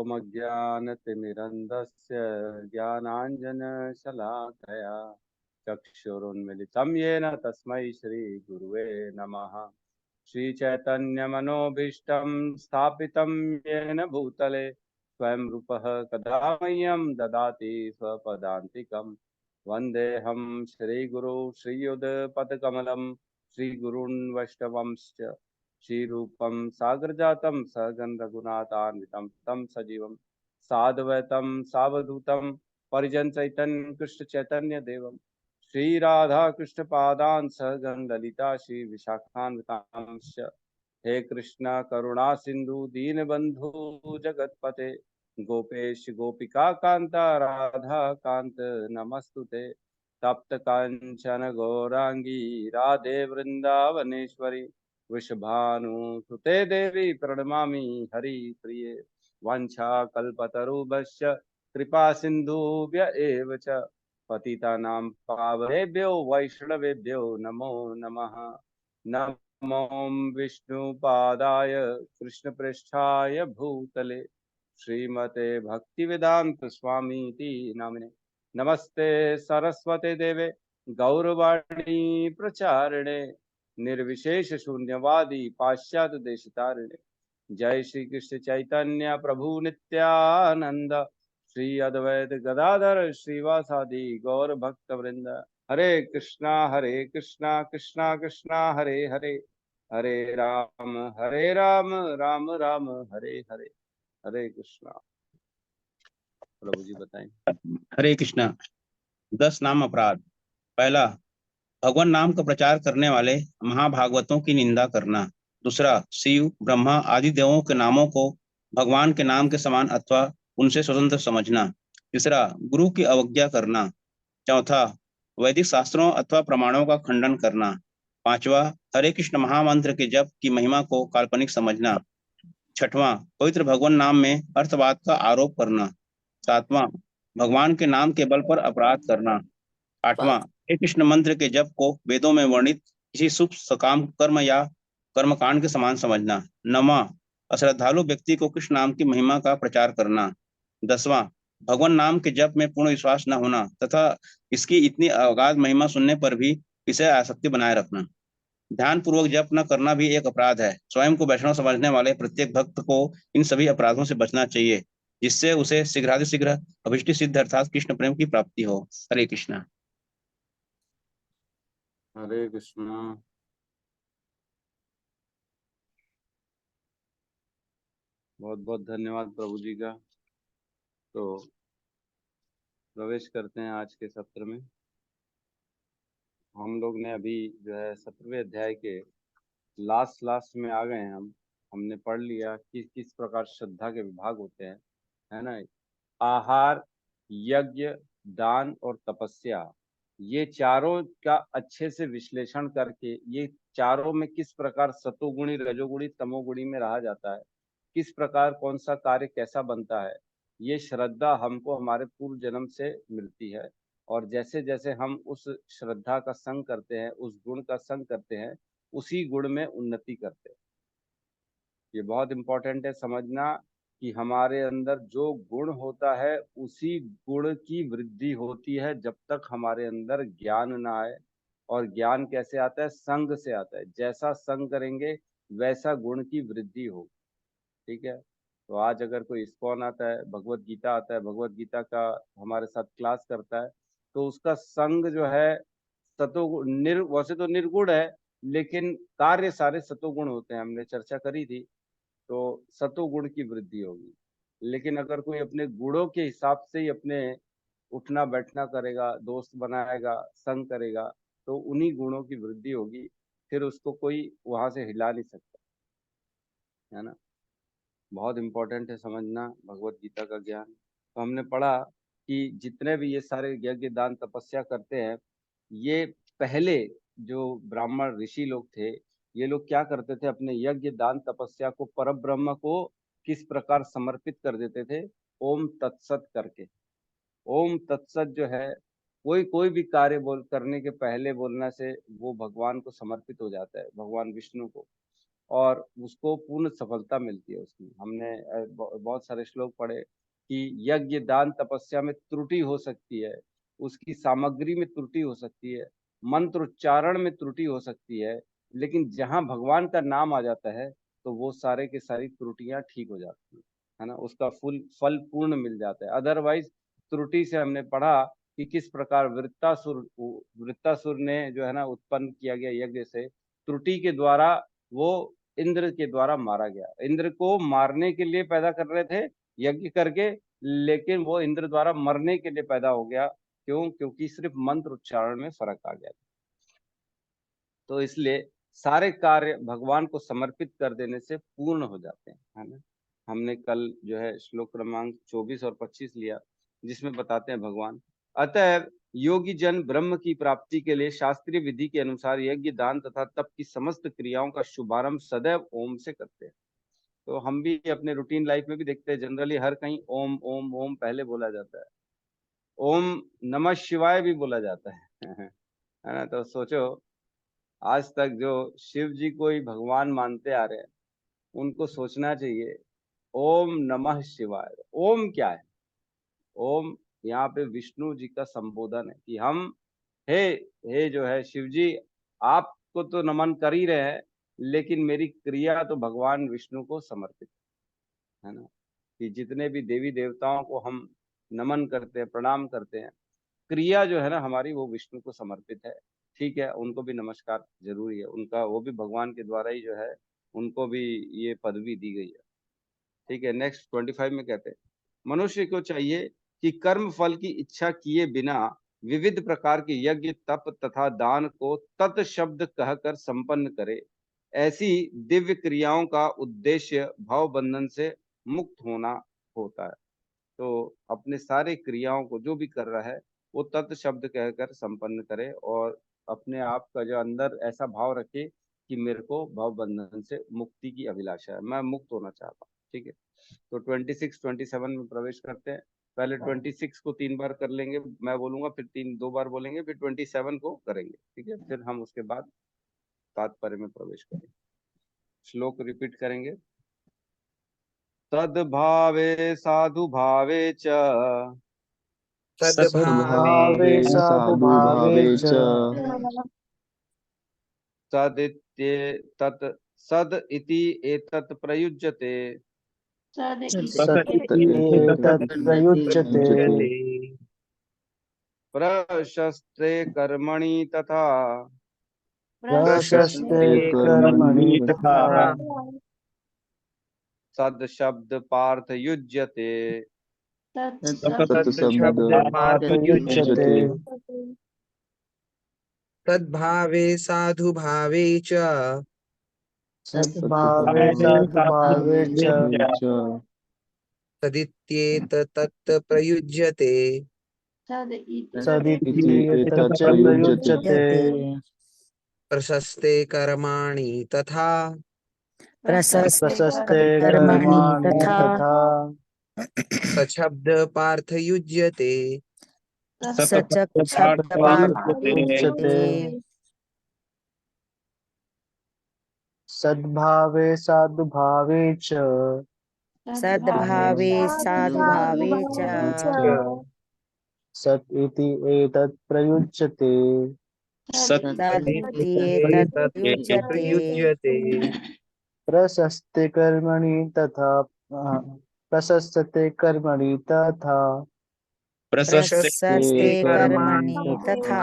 ओमज्ञानतिमिरन्धस्य ज्ञानाञ्जनशलाकया चक्षुरुन्मिलितं येन तस्मै श्रीगुरुवे नमः। श्रीचैतन्यमनोभीष्टं स्थापितं येन भूतले स्वयं रूपः कदा मह्यं ददाति स्वपदान्तिकं। वन्देऽहं श्रीगुरु श्रीयुतपदकमलं श्रीगुरून् वैष्णवंश्च श्रीरूपं सागरजातं सहगण रघुनाथान्वितं तं सजीवं साद्वैतं सावधूतं परिजन चैतन्य कृष्ण चैतन्य देवं श्री राधा कृष्ण पादान सहगण ललिता श्री विशाखान्वितांश्च। हे कृष्ण करुणा सिंधु दीनबंधु जगतपते गोपेश गोपिका कांता राधा कांत नमस्तुते। तप्त कांचन गौरांगी राधे वृंदावनेश्वरी वृषभानुसुते देवी प्रणमामि हरिप्रिये। वाञ्छाकल्पतरुभ्यश्च कृपा सिन्धुभ्य एव च पतितानां पावनेभ्यो वैष्णवेभ्यो नमो नमः। नमो विष्णुपादाय कृष्णप्रेष्ठाय भूतले श्रीमते भक्तिवेदांत स्वामीति नामिने। नमस्ते सरस्वते देवे गौरवाणी प्रचारिणे निर्विशेष शून्यवादी पाश्चात्य देशतारिणे। जय श्री कृष्ण चैतन्य प्रभु नित्यानंद श्री अद्वैत गदाधर श्रीवासादि गौर भक्त वृंद। हरे कृष्णा कृष्णा कृष्णा हरे हरे हरे राम राम राम हरे हरे। हरे कृष्णा। प्रभु जी बताएं। हरे कृष्णा। 10 नाम अपराध। पहला, भगवान नाम का प्रचार करने वाले महाभागवतों की निंदा करना। दूसरा, शिव ब्रह्मा आदि देवों के नामों को भगवान के नाम के समान अथवा उनसे स्वतंत्र समझना। तीसरा, गुरु की अवज्ञा करना। चौथा, वैदिक शास्त्रों अथवा प्रमाणों का खंडन करना। पांचवा, हरे कृष्ण महामंत्र के जप की महिमा को काल्पनिक समझना। छठवां, पवित्र भगवान नाम में अर्थवाद का आरोप करना। सातवां, भगवान के नाम के बल पर अपराध करना। आठवां, श्री कृष्ण मंत्र के जप को वेदों में वर्णित किसी शुभ सकाम कर्म या कर्मकांड के समान समझना। नौवां, अश्रद्धालु व्यक्ति को कृष्ण नाम की महिमा का प्रचार करना। 10वां, भगवान नाम के जप में पूर्ण विश्वास न होना तथा इसकी इतनी अगाध महिमा सुनने पर भी विषय आसक्ति बनाए रखना। ध्यान पूर्वक जप न करना भी एक अपराध है। स्वयं को वैष्णव समझने वाले प्रत्येक भक्त को इन सभी अपराधों से बचना चाहिए, जिससे उसे शीघ्रातिशीघ्र अभिष्ट सिद्ध अर्थात कृष्ण प्रेम की प्राप्ति हो। हरे कृष्णा। हरे कृष्णा। बहुत बहुत धन्यवाद प्रभु जी का। तो प्रवेश करते हैं आज के सत्र में। हम लोग ने अभी जो है 17वें अध्याय के लास्ट में आ गए हैं। हमने पढ़ लिया कि किस प्रकार श्रद्धा के विभाग होते हैं, है ना। आहार, यज्ञ, दान और तपस्या, ये चारों का अच्छे से विश्लेषण करके ये चारों में किस प्रकार सतोगुणी रजोगुणी तमोगुणी में रहा जाता है, किस प्रकार कौन सा कार्य कैसा बनता है, ये श्रद्धा हमको हमारे पूर्व जन्म से मिलती है। और जैसे जैसे हम उस श्रद्धा का संग करते हैं, उस गुण का संग करते हैं, उसी गुण में उन्नति करते हैं। ये बहुत इंपॉर्टेंट है समझना कि हमारे अंदर जो गुण होता है उसी गुण की वृद्धि होती है जब तक हमारे अंदर ज्ञान ना आए। और ज्ञान कैसे आता है? संग से आता है। जैसा संग करेंगे वैसा गुण की वृद्धि होगी। ठीक है। तो आज अगर कोई इस्कॉन आता है, भगवत गीता आता है, भगवत गीता का हमारे साथ क्लास करता है, तो उसका संग जो है वैसे तो निर्गुण है, लेकिन कार्य सारे सतोगुण होते हैं, हमने चर्चा करी थी। तो सतोगुण की वृद्धि होगी। लेकिन अगर कोई अपने गुणों के हिसाब से ही अपने उठना बैठना करेगा, दोस्त बनाएगा, संग करेगा, तो उन्हीं गुणों की वृद्धि होगी। फिर उसको कोई वहां से हिला नहीं सकता, है ना। बहुत इंपॉर्टेंट है समझना भगवत गीता का ज्ञान। तो हमने पढ़ा कि जितने भी ये सारे यज्ञ दान तपस्या करते हैं, ये पहले जो ब्राह्मण ऋषि लोग थे, ये लोग क्या करते थे? अपने यज्ञ दान तपस्या को परब्रह्म को किस प्रकार समर्पित कर देते थे? ओम तत्सत करके। ओम तत्सत जो है, कोई कोई भी कार्य बोल करने के पहले बोलना से वो भगवान को समर्पित हो जाता है, भगवान विष्णु को। और उसको पूर्ण सफलता मिलती है उसमें। हमने बहुत सारे श्लोक पढ़े कि यज्ञ दान तपस्या में त्रुटि हो सकती है, उसकी सामग्री में त्रुटि हो सकती है, मंत्र उच्चारण में त्रुटि हो सकती है, लेकिन जहां भगवान का नाम आ जाता है तो वो सारे के सारी त्रुटियां ठीक हो जाती है ना, उसका फुल फल पूर्ण मिल जाता है। अदरवाइज त्रुटि से हमने पढ़ा कि किस प्रकार वृत्तासुर ने जो है ना उत्पन्न किया गया यज्ञ से, त्रुटि के द्वारा वो इंद्र के द्वारा मारा गया। इंद्र को मारने के लिए पैदा कर रहे थे यज्ञ करके, लेकिन वो इंद्र द्वारा मरने के लिए पैदा हो गया। क्यों? क्योंकि सिर्फ मंत्र उच्चारण में फर्क आ गया। तो इसलिए सारे कार्य भगवान को समर्पित कर देने से पूर्ण हो जाते हैं, है ना। हमने कल जो है श्लोक क्रमांक 24 और 25 लिया, जिसमें बताते हैं भगवान, अतएव योगी जन ब्रह्म की प्राप्ति के लिए शास्त्रीय विधि के अनुसार यज्ञ दान तथा तप की समस्त क्रियाओं का शुभारंभ सदैव ओम से करते हैं। तो हम भी अपने रूटीन लाइफ में भी देखते हैं, जनरली हर कहीं ओम ओम ओम पहले बोला जाता है, ओम नमः शिवाय भी बोला जाता है है ना। तो सोचो, आज तक जो शिव जी को ही भगवान मानते आ रहे हैं, उनको सोचना चाहिए ओम नमः शिवाय। ओम क्या है? ओम यहाँ पे विष्णु जी का संबोधन है कि हम, हे हे जो है शिव जी, आपको तो नमन कर ही रहे हैं, लेकिन मेरी क्रिया तो भगवान विष्णु को समर्पित है ना। कि जितने भी देवी देवताओं को हम नमन करते हैं, प्रणाम करते हैं, क्रिया जो है ना हमारी वो विष्णु को समर्पित है। ठीक है, उनको भी नमस्कार जरूरी है, उनका वो भी भगवान के द्वारा ही जो है उनको भी ये पदवी दी गई है। ठीक है, नेक्स्ट 25 में कहते हैं, मनुष्य को चाहिए कि कर्म फल की इच्छा किए बिना विविध प्रकार के यज्ञ तप तथा दान को तत् शब्द कहकर संपन्न करे। ऐसी दिव्य क्रियाओं का उद्देश्य भव बंधन से मुक्त होना होता है। तो अपने सारे क्रियाओं को जो भी कर रहा है वो तत् शब्द कहकर संपन्न करे, और अपने आप का जो अंदर ऐसा भाव रखे कि मेरे को भव बंधन से मुक्ति की अभिलाषा है, मैं मुक्त होना चाहता हूँ। ठीक है, तो 26 27 में प्रवेश करते हैं। पहले 26 को 3 बार कर लेंगे, मैं बोलूंगा, फिर 2 बार बोलेंगे, फिर 27 को करेंगे। ठीक है, फिर हम उसके बाद तात्पर्य में प्रवेश करेंगे। श्लोक रिपीट करेंगे। तद्भावे साधु भावे च सद्भावे साधुभावे च तदित्येतत् सद इति एतत् प्रयुज्यते सत् एतत् प्रयुज्यते प्रशस्ते कर्मणि तथा प्रशस्ते कर्मणि तथा सद शब्द पार्थ युज्यते तत्शब्द पार्थ युज्यते तद्भावे साधु भावे च सद्भावे साधुभावे च तदित्येतत् प्रयुज्यते सदिति एतच्च प्रयुज्यते प्रशस्ते कर्माणि तथा प्रशस्ते कर्माणि तथा सशब्द पार्थ युज्यते उच्यते सद्भावे साधुभावे च सद्भावे साधुभावे च सत् इति एतत् प्रयुज्यते सदिति एतत् युज्यते प्रयुज्यते प्रशस्ते कर्मणि तथा प्रशस्ते कर्मणि तथा प्रशस्ते कर्मणि कर्माणि तथा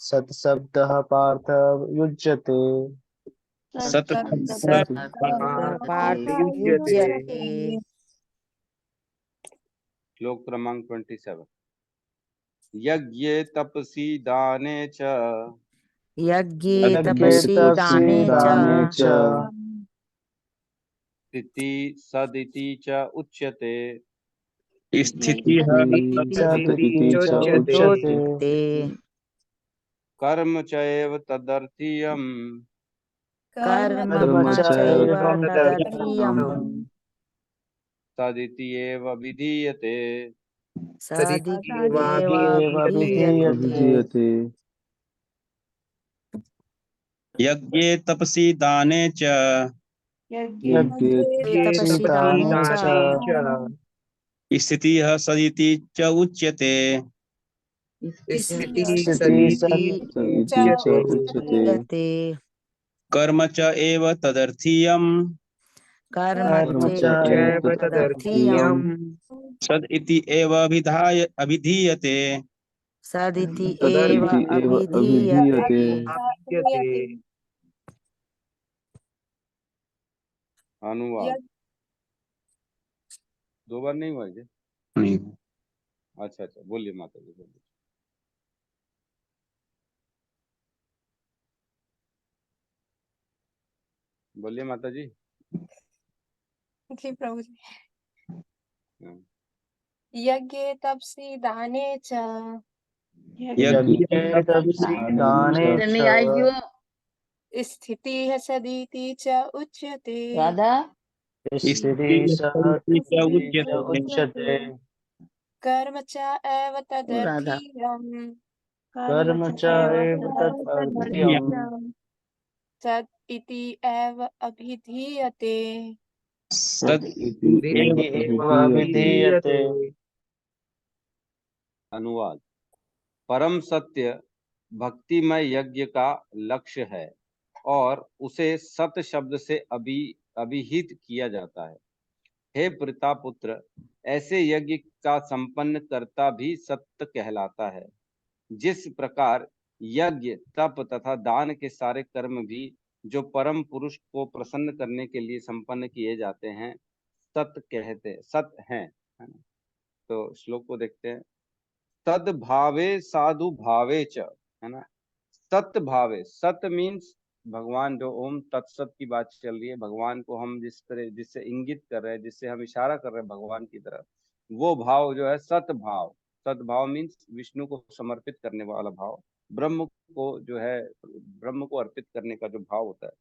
सत्शब्दः पार्थ युज्यते पार्थ युज्यते युज्यते श्लोक क्रमांक 27। यज्ञे तपसि दाने च यज्ञे यज्ञे तपसि दाने च स्थिति सदिति च उच्यते स्थिति सदिति च उच्यते उच्यते कर्म चैव तदर्थीयम् कर्म कर्म चैव चैवं तदर्थीयम् तदर्थीयम् तदिति एव विधीयते सदित्येव एव विधीयते। विधीयते यज्ञे तपसि दाने च यज्ञे तपसि दाने च स्थितिः सदिति च उच्यते। स्थिति स्थिति सदिति सदिति च उच्यते। यते कर्म च एव तदर्थीयम् कर्म कर्म च चैव चैव तदर्थीयम् तदर्थीयम् सद इति एव अभिधीयते। सदिति एव तदिति एव अभिधीयते। अभिधीयते। अनुवाद दो बार नहीं हुआ क्या? नहीं, अच्छा अच्छा, बोलिए माता जी, बोलिए। बोलिए माता जी। जी प्रभु जी। हाँ। यज्ञे तपसि दाने च यज्ञे तपसि दाने च स्थितिः सदिति च उच्यते। स्थिति सदिति च उच्यते। कर्म च एव तदर्थीयम् कर्म च एव तदर्थीयम् तद् इति एव अभिधीयते। सद तदिति एव एव अभिधीयते। अनुवाद। परम सत्य भक्तिमय यज्ञ का लक्ष्य है और उसे सत शब्द से अभिहित किया जाता है। हे प्रतापुत्र, ऐसे यज्ञ का संपन्न करता भी सत्य कहलाता है। जिस प्रकार यज्ञ, तप तथा दान के सारे कर्म भी जो परम पुरुष को प्रसन्न करने के लिए संपन्न किए जाते हैं, सत हैं, है ना। तो श्लोक को देखते हैं। तद भावे साधु भावे च, है ना। सत भावे, सत मीन्स भगवान, जो ओम तत्सत की बात चल रही है, भगवान को हम जिस तरह जिससे इंगित कर रहे हैं, जिससे हम इशारा कर रहे हैं भगवान की तरफ, वो भाव जो है सत भाव। सत भाव मीन्स विष्णु को समर्पित करने वाला भाव, ब्रह्म को जो है, ब्रह्म को अर्पित करने का जो भाव होता है।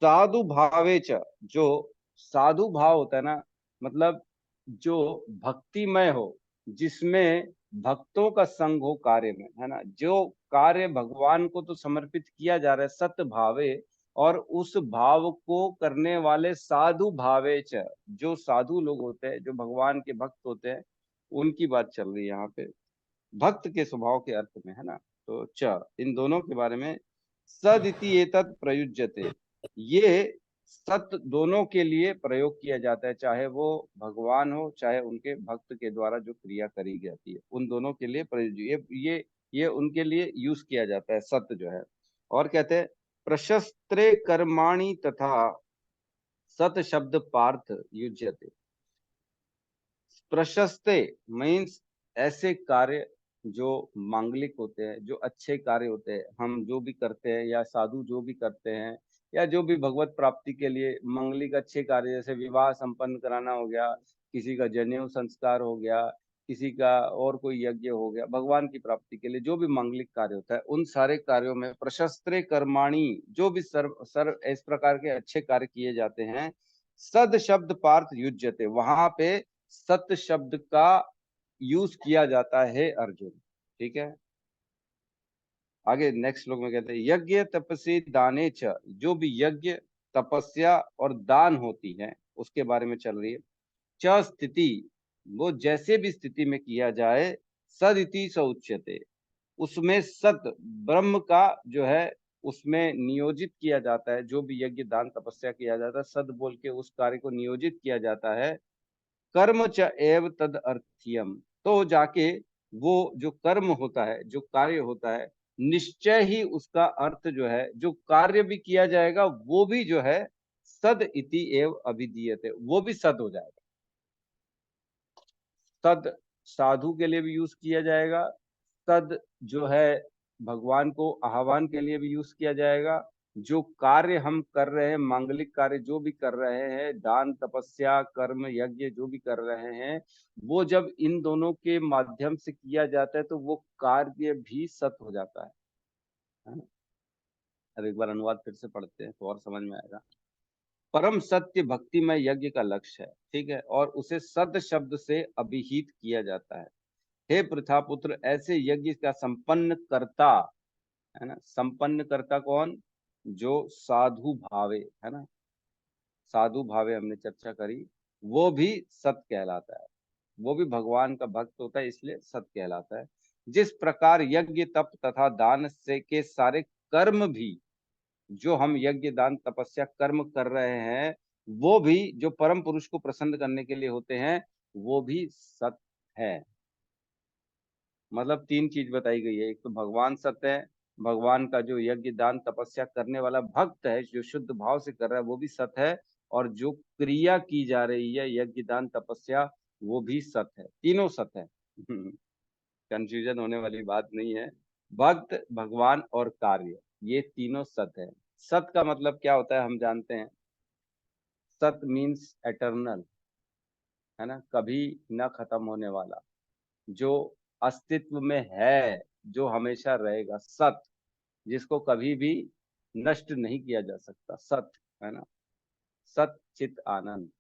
साधु भावे च, जो साधु भाव होता है ना, मतलब जो भक्तिमय हो, जिसमें भक्तों का संग हो कार्य में, है ना, जो कार्य भगवान को तो समर्पित किया जा रहा है सत भावे, और उस भाव को करने वाले साधु भावे च, जो साधु लोग होते हैं, जो भगवान के भक्त होते हैं, उनकी बात चल रही है यहाँ पे, भक्त के स्वभाव के अर्थ में, है ना। तो च, इन दोनों के बारे में सदिति एतत् प्रयुज्यते, ये सत दोनों के लिए प्रयोग किया जाता है, चाहे वो भगवान हो, चाहे उनके भक्त के द्वारा जो क्रिया करी जाती है, उन दोनों के लिए प्रयोग, ये उनके लिए यूज किया जाता है सत्य जो है। और कहते हैं प्रशस्त्रे कर्माणि तथा सत शब्द पार्थ युज्यते। प्रशस्ते मीन्स ऐसे कार्य जो मांगलिक होते हैं, जो अच्छे कार्य होते हैं, हम जो भी करते हैं या साधु जो भी करते हैं, या जो भी भगवत प्राप्ति के लिए मांगलिक अच्छे कार्य, जैसे विवाह संपन्न कराना हो गया, किसी का जनेऊ संस्कार हो गया, किसी का और कोई यज्ञ हो गया, भगवान की प्राप्ति के लिए जो भी मांगलिक कार्य होता है, उन सारे कार्यों में प्रशस्त्रे कर्माणी, जो भी सर्व इस प्रकार के अच्छे कार्य किए जाते हैं, सद शब्द पार्थ युज्यते, वहां पे सत्य शब्द का यूज किया जाता है अर्जुन। ठीक है, आगे नेक्स्ट श्लोक में कहते हैं यज्ञ तपस्वी दाने च, जो भी यज्ञ, तपस्या और दान होती है उसके बारे में चल रही है। च स्थिति, वो जैसे भी स्थिति में किया जाए, सदिति स उच्यते, उसमें सत ब्रह्म का जो है उसमें नियोजित किया जाता है। जो भी यज्ञ दान तपस्या किया जाता है, सद बोल के उस कार्य को नियोजित किया जाता है। कर्म च एव तद अर्थीयम, तो जाके वो जो कर्म होता है, जो कार्य होता है, निश्चय ही उसका अर्थ जो है, जो कार्य भी किया जाएगा वो भी जो है सद इति एव अभिधीयते, वो भी सद हो जाएगा। सद साधु के लिए भी यूज किया जाएगा, सद जो है भगवान को आह्वान के लिए भी यूज किया जाएगा। जो कार्य हम कर रहे हैं, मांगलिक कार्य जो भी कर रहे हैं, दान तपस्या कर्म यज्ञ जो भी कर रहे हैं, वो जब इन दोनों के माध्यम से किया जाता है तो वो कार्य भी सत हो जाता है ना। अब एक बार अनुवाद फिर से पढ़ते हैं तो और समझ में आएगा। परम सत्य भक्तिमय यज्ञ का लक्ष्य है, ठीक है, और उसे सद शब्द से अभिहित किया जाता है। हे प्रथापुत्र, ऐसे यज्ञ का संपन्न करता, है ना, संपन्न करता कौन? जो साधु भावे, है ना, साधु भावे हमने चर्चा करी, वो भी सत कहलाता है। वो भी भगवान का भक्त होता है, इसलिए सत कहलाता है। जिस प्रकार यज्ञ तप तथा दान से के सारे कर्म भी, जो हम यज्ञ दान तपस्या कर्म कर रहे हैं, वो भी जो परम पुरुष को प्रसन्न करने के लिए होते हैं, वो भी सत है। मतलब तीन चीज बताई गई है। एक तो भगवान सत्य है, भगवान का जो यज्ञ दान तपस्या करने वाला भक्त है, जो शुद्ध भाव से कर रहा है, वो भी सत्य है, और जो क्रिया की जा रही है यज्ञ दान तपस्या, वो भी सत्य है। तीनों सत्य है। कंफ्यूजन होने वाली बात नहीं है। भक्त, भगवान और कार्य, ये तीनों सत्य है। सत्य का मतलब क्या होता है हम जानते हैं। सत्य मीन्स एटर्नल, है ना, कभी न खत्म होने वाला, जो अस्तित्व में है, जो हमेशा रहेगा, सत्य, जिसको कभी भी नष्ट नहीं किया जा सकता, सत्य, है ना, सत्य चित आनंद।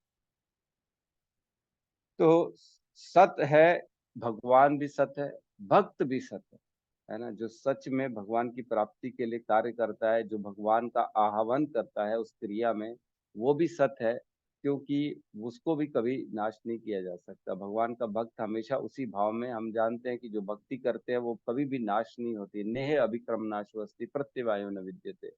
तो सत्य है, भगवान भी सत्य है, भक्त भी सत्य है ना, जो सच में भगवान की प्राप्ति के लिए कार्य करता है, जो भगवान का आह्वान करता है उस क्रिया में, वो भी सत्य है, क्योंकि उसको भी कभी नाश नहीं किया जा सकता। भगवान का भक्त हमेशा उसी भाव में, हम जानते हैं कि जो भक्ति करते हैं वो कभी भी नाश नहीं होती। नेह अभिक्रम नाशवस्ति प्रत्यवायो न विद्यते,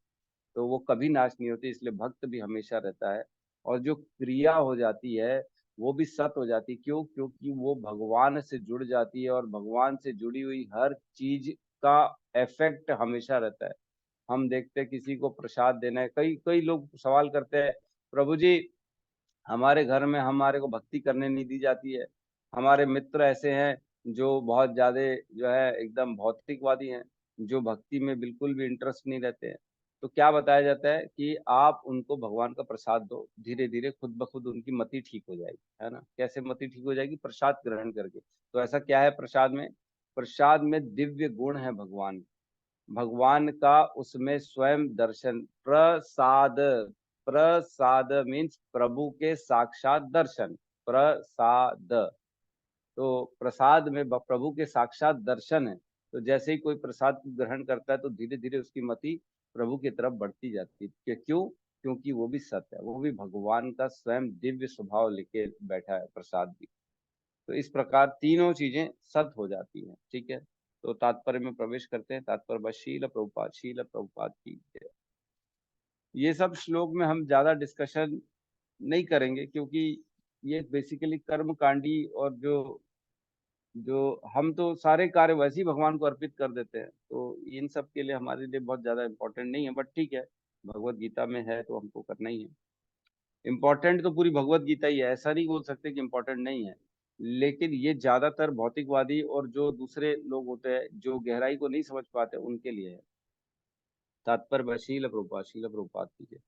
तो वो कभी नाश नहीं होती, इसलिए भक्त भी हमेशा रहता है। और जो क्रिया हो जाती है वो भी सत हो जाती है। क्यों? क्योंकि वो भगवान से जुड़ जाती है, और भगवान से जुड़ी हुई हर चीज का इफेक्ट हमेशा रहता है। हम देखते हैं किसी को प्रसाद देना है, कई कई लोग सवाल करते हैं, प्रभु जी हमारे घर में हमारे को भक्ति करने नहीं दी जाती है। हमारे मित्र ऐसे हैं जो बहुत ज्यादा जो है एकदम भौतिकवादी हैं, जो भक्ति में बिल्कुल भी इंटरेस्ट नहीं रहते हैं। तो क्या बताया जाता है कि आप उनको भगवान का प्रसाद दो, धीरे धीरे खुद ब खुद उनकी मति ठीक हो जाएगी, है ना। कैसे मति ठीक हो जाएगी? प्रसाद ग्रहण करके। तो ऐसा क्या है प्रसाद में? प्रसाद में दिव्य गुण है भगवान, भगवान का उसमें स्वयं दर्शन। प्रसाद, प्रसाद मीन्स प्रभु के साक्षात दर्शन, प्रसाद। तो प्रसाद में प्रभु के साक्षात दर्शन है। तो जैसे ही कोई प्रसाद ग्रहण करता है तो धीरे धीरे उसकी मति प्रभु की तरफ बढ़ती जाती है। क्यों? क्योंकि वो भी सत्य है, वो भी भगवान का स्वयं दिव्य स्वभाव लेके बैठा है प्रसाद भी। तो इस प्रकार तीनों चीजें सत्य हो जाती हैं। ठीक है, तो तात्पर्य में प्रवेश करते हैं। तात्पर्य बस शील प्रभुपाद की जय। ये सब श्लोक में हम ज्यादा डिस्कशन नहीं करेंगे, क्योंकि ये बेसिकली कर्म कांडी, और जो जो हम तो सारे कार्य वैसे ही भगवान को अर्पित कर देते हैं, तो इन सब के लिए हमारे लिए बहुत ज्यादा इम्पोर्टेंट नहीं है। बट ठीक है, भगवत गीता में है तो हमको करना ही है। इम्पोर्टेंट तो पूरी भगवत गीता ही है, ऐसा नहीं बोल सकते कि इम्पोर्टेंट नहीं है। लेकिन ये ज्यादातर भौतिकवादी और जो दूसरे लोग होते हैं जो गहराई को नहीं समझ पाते उनके लिए है। तात्पर्य शील प्रभुपाद कीजिए।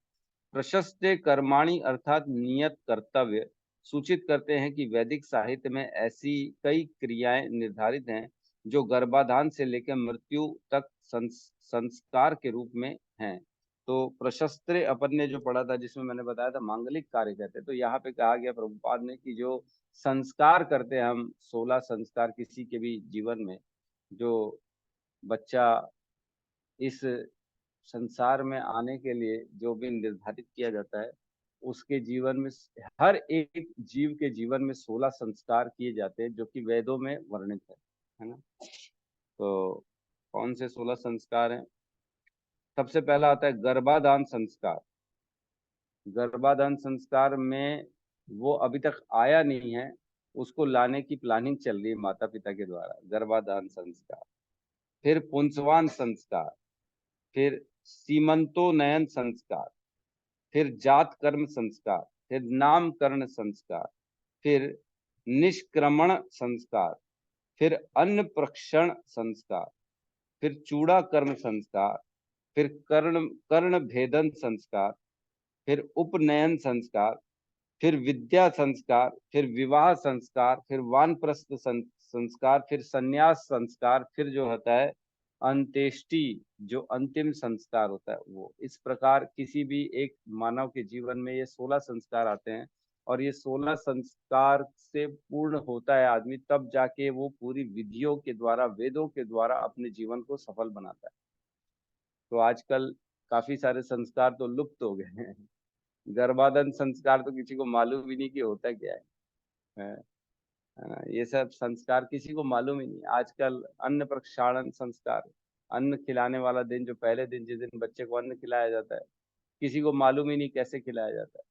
प्रशस्त कर्माणि अर्थात नियत कर्तव्य सूचित करते हैं कि वैदिक साहित्य में ऐसी कई क्रियाएं निर्धारित हैं जो गर्भाधान से लेकर मृत्यु तक संस्कार के रूप में हैं। तो प्रशस्त्र अपन ने जो पढ़ा था, जिसमें मैंने बताया था मांगलिक कार्य कहते हैं, तो यहाँ पे कहा गया प्रभुपाद ने कि जो संस्कार करते हैं हम, 16 संस्कार किसी के भी जीवन में, जो बच्चा इस संसार में आने के लिए जो भी निर्धारित किया जाता है, उसके जीवन में, हर एक जीव के जीवन में 16 संस्कार किए जाते हैं, जो कि वेदों में वर्णित है ना। तो कौन से 16 संस्कार हैं? सबसे पहला आता है गर्भाधान संस्कार। गर्भाधान संस्कार में वो अभी तक आया नहीं है, उसको लाने की प्लानिंग चल रही है माता पिता के द्वारा, गर्भाधान संस्कार। फिर पुंसवान संस्कार, फिर सीमंतोनयन संस्कार, फिर जात कर्म संस्कार, फिर नामकरण संस्कार, फिर निष्क्रमण संस्कार, फिर अन्न प्रक्षण संस्कार, फिर चूड़ा कर्म संस्कार, फिर कर्ण भेदन संस्कार, फिर उपनयन संस्कार, फिर विद्या संस्कार, फिर विवाह संस्कार, फिर वानप्रस्थ संस्कार, फिर संन्यास संस्कार, फिर जो होता है अंत्येष्टि, जो अंतिम संस्कार होता है वो। इस प्रकार किसी भी एक मानव के जीवन में ये 16 संस्कार आते हैं, और ये 16 संस्कार से पूर्ण होता है आदमी, तब जाके वो पूरी विधियों के द्वारा, वेदों के द्वारा अपने जीवन को सफल बनाता है। तो आजकल काफी सारे संस्कार तो लुप्त हो गए हैं। गर्भाधान संस्कार तो किसी को मालूम ही नहीं कि होता क्या है ना? ये सब संस्कार किसी को मालूम ही नहीं। आजकल अन्न प्रक्षालन संस्कार, अन्न खिलाने वाला दिन, जो पहले दिन जिस दिन बच्चे को अन्न खिलाया जाता है, किसी को मालूम ही नहीं कैसे खिलाया जाता है।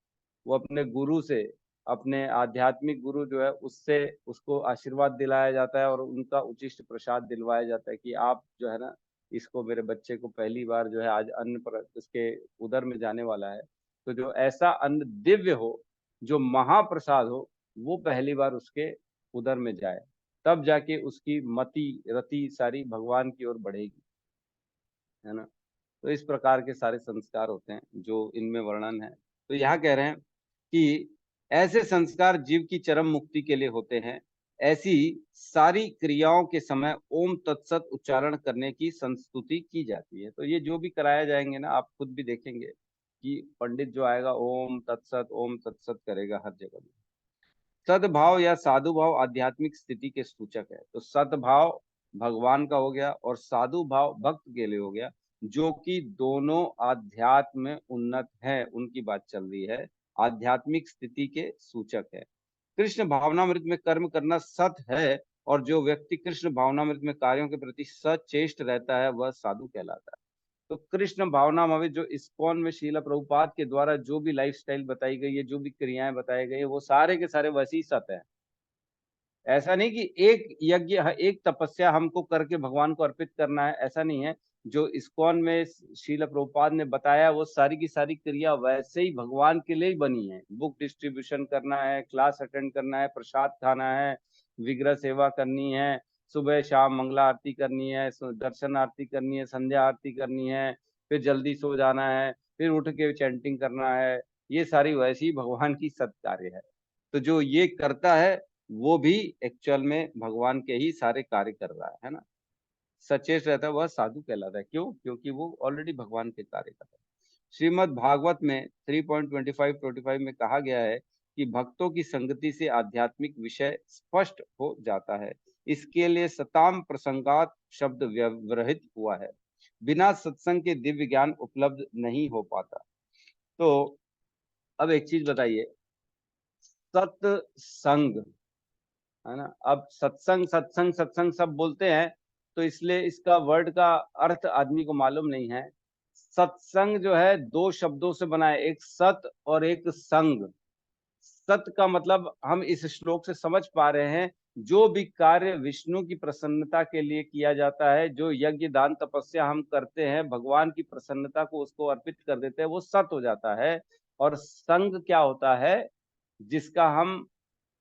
वो अपने गुरु से, अपने आध्यात्मिक गुरु जो है उससे उसको आशीर्वाद दिलाया जाता है और उनका उचिष्ट प्रसाद दिलवाया जाता है कि आप जो है ना, इसको, मेरे बच्चे को पहली बार जो है आज अन्न पर उसके उदर में जाने वाला है, तो जो ऐसा अन्न दिव्य हो, जो महाप्रसाद हो, वो पहली बार उसके उदर में जाए, तब जाके उसकी मति रति सारी भगवान की ओर बढ़ेगी, है ना? तो इस प्रकार के सारे संस्कार होते हैं जो इनमें वर्णन है। तो यहाँ कह रहे हैं कि ऐसे संस्कार जीव की चरम मुक्ति के लिए होते हैं। ऐसी सारी क्रियाओं के समय ओम तत्सत उच्चारण करने की संस्तुति की जाती है। तो ये जो भी कराया जाएंगे ना, आप खुद भी देखेंगे कि पंडित जो आएगा ओम तत्सत करेगा हर जगह में। सद्भाव या साधु भाव आध्यात्मिक स्थिति के सूचक है। तो सद्भाव भगवान का हो गया और साधु भाव भक्त के लिए हो गया, जो कि दोनों आध्यात्म में उन्नत है, उनकी बात चल रही है, आध्यात्मिक स्थिति के सूचक है। कृष्ण भावनामृत में कर्म करना सत है, और जो व्यक्ति कृष्ण भावनामृत में कार्यों के प्रति सचेष्ट रहता है वह साधु कहलाता है। तो कृष्ण भावनामृत जो इस्कॉन में श्रील प्रभुपाद के द्वारा जो भी लाइफस्टाइल बताई गई है, जो भी क्रियाएं बताई गई है, वो सारे के सारे वैसी सत है। ऐसा नहीं कि एक यज्ञ, एक तपस्या हमको करके भगवान को अर्पित करना है, ऐसा नहीं है। जो इस्कॉन में श्रील प्रभुपाद ने बताया वो सारी की सारी क्रिया वैसे ही भगवान के लिए ही बनी है। बुक डिस्ट्रीब्यूशन करना है, क्लास अटेंड करना है, प्रसाद खाना है, विग्रह सेवा करनी है, सुबह शाम मंगला आरती करनी है, दर्शन आरती करनी है, संध्या आरती करनी है, फिर जल्दी सो जाना है, फिर उठ के चैंटिंग करना है, ये सारी वैसी ही भगवान की सत्कार्य है। तो जो ये करता है वो भी एक्चुअल में भगवान के ही सारे कार्य कर रहा है ना? सचेत रहता है वह साधु कहलाता है। क्यों? क्योंकि वो ऑलरेडी भगवान के कार्य कर रहा है। श्रीमद् भागवत में 3.25 में कहा गया है कि भक्तों की संगति से आध्यात्मिक विषय स्पष्ट हो जाता है। इसके लिए सताम प्रसंगात शब्द व्यवहित हुआ है। बिना सत्संग के दिव्य ज्ञान उपलब्ध नहीं हो पाता। तो अब एक चीज बताइए, सत्संग, है ना? अब सत्संग सत्संग सत्संग सब बोलते हैं, तो इसलिए इसका वर्ड का अर्थ आदमी को मालूम नहीं है। सत्संग जो है दो शब्दों से बना है, एक सत और एक संग। सत का मतलब हम इस श्लोक से समझ पा रहे हैं, जो भी कार्य विष्णु की प्रसन्नता के लिए किया जाता है, जो यज्ञ दान तपस्या हम करते हैं, भगवान की प्रसन्नता को उसको अर्पित कर देते हैं, वो सत हो जाता है। और संग क्या होता है? जिसका हम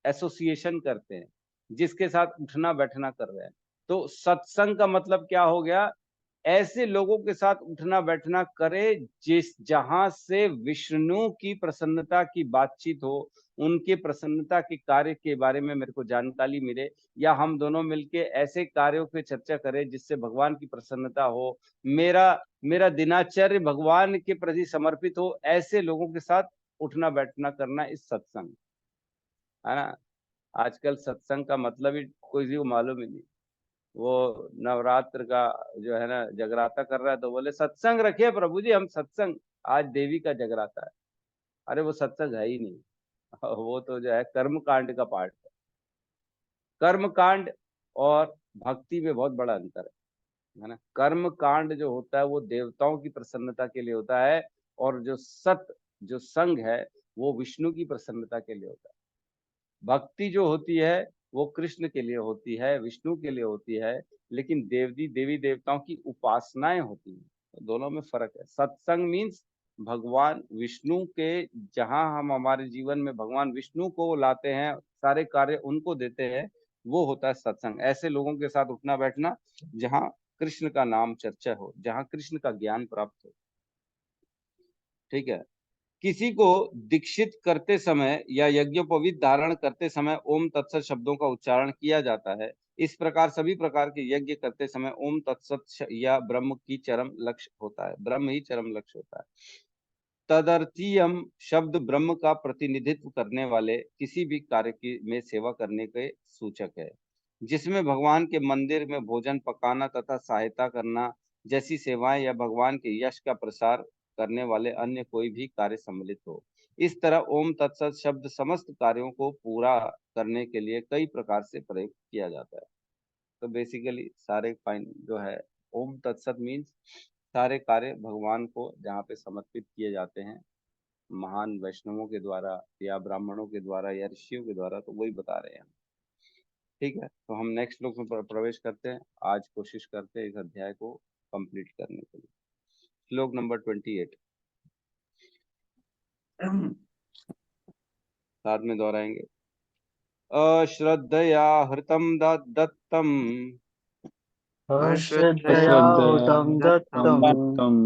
एसोसिएशन करते हैं, जिसके साथ उठना बैठना कर रहे हैं। तो सत्संग का मतलब क्या हो गया? ऐसे लोगों के साथ उठना बैठना करे जहां से विष्णु की प्रसन्नता की बातचीत हो, उनके प्रसन्नता के कार्य के बारे में मेरे को जानकारी मिले, या हम दोनों मिलके ऐसे कार्यों पे चर्चा करें जिससे भगवान की प्रसन्नता हो, मेरा मेरा दिनाचर्य भगवान के प्रति समर्पित हो। ऐसे लोगों के साथ उठना बैठना करना इस सत्संग, है ना? आजकल सत्संग का मतलब ही किसी को मालूम ही नहीं। वो नवरात्र का जो है ना जगराता कर रहा है, तो बोले सत्संग रखिए प्रभु जी, हम सत्संग, आज देवी का जगराता है। अरे वो सत्संग है ही नहीं, वो तो जो है कर्म कांड का पार्ट है। कर्म कांड और भक्ति में बहुत बड़ा अंतर है ना? कर्म कांड जो होता है वो देवताओं की प्रसन्नता के लिए होता है, और जो संग है वो विष्णु की प्रसन्नता के लिए होता है। भक्ति जो होती है वो कृष्ण के लिए होती है, विष्णु के लिए होती है, लेकिन देवी देवताओं की उपासनाएं होती हैं। तो दोनों में फर्क है। सत्संग मीन्स भगवान विष्णु के, जहां हम हमारे जीवन में भगवान विष्णु को लाते हैं, सारे कार्य उनको देते हैं, वो होता है सत्संग। ऐसे लोगों के साथ उठना बैठना जहां कृष्ण का नाम चर्चा हो, जहां कृष्ण का ज्ञान प्राप्त हो। ठीक है? किसी को दीक्षित करते समय या यज्ञोपवीत धारण करते समय ओम तत्सत शब्दों का उच्चारण किया जाता है। इस प्रकार सभी प्रकार के यज्ञ करते समय ओम तत्सत या ब्रह्म की चरम लक्ष्य होता है, ब्रह्म ही चरम लक्ष्य होता है। तदर्थीयम शब्द ब्रह्म का प्रतिनिधित्व करने वाले किसी भी कार्य की में सेवा करने के सूचक है, जिसमें भगवान के मंदिर में भोजन पकाना तथा सहायता करना, जैसी सेवाएं या भगवान के यश का प्रसार करने वाले अन्य कोई भी कार्य सम्मिलित हो। इस तरह ओम तत्सत शब्द समस्त कार्यों को पूरा करने के लिए कई प्रकार से प्रयोग किया जाता है। तो बेसिकली सारे जो है ओम तत्सत मीन्स सारे कार्य भगवान को जहाँ पे समर्पित किए जाते हैं महान वैष्णवों के द्वारा या ब्राह्मणों के द्वारा या ऋषियों के द्वारा, तो वही बता रहे हैं। ठीक है, तो हम नेक्स्ट श्लोक में प्रवेश करते हैं। आज कोशिश करते हैं इस अध्याय को कंप्लीट करने के लिए। श्लोक नंबर 28 साथ में दोहराएंगे। अश्रद्धया हृतम दत्तम अश्रद्धया हुतं दत्तं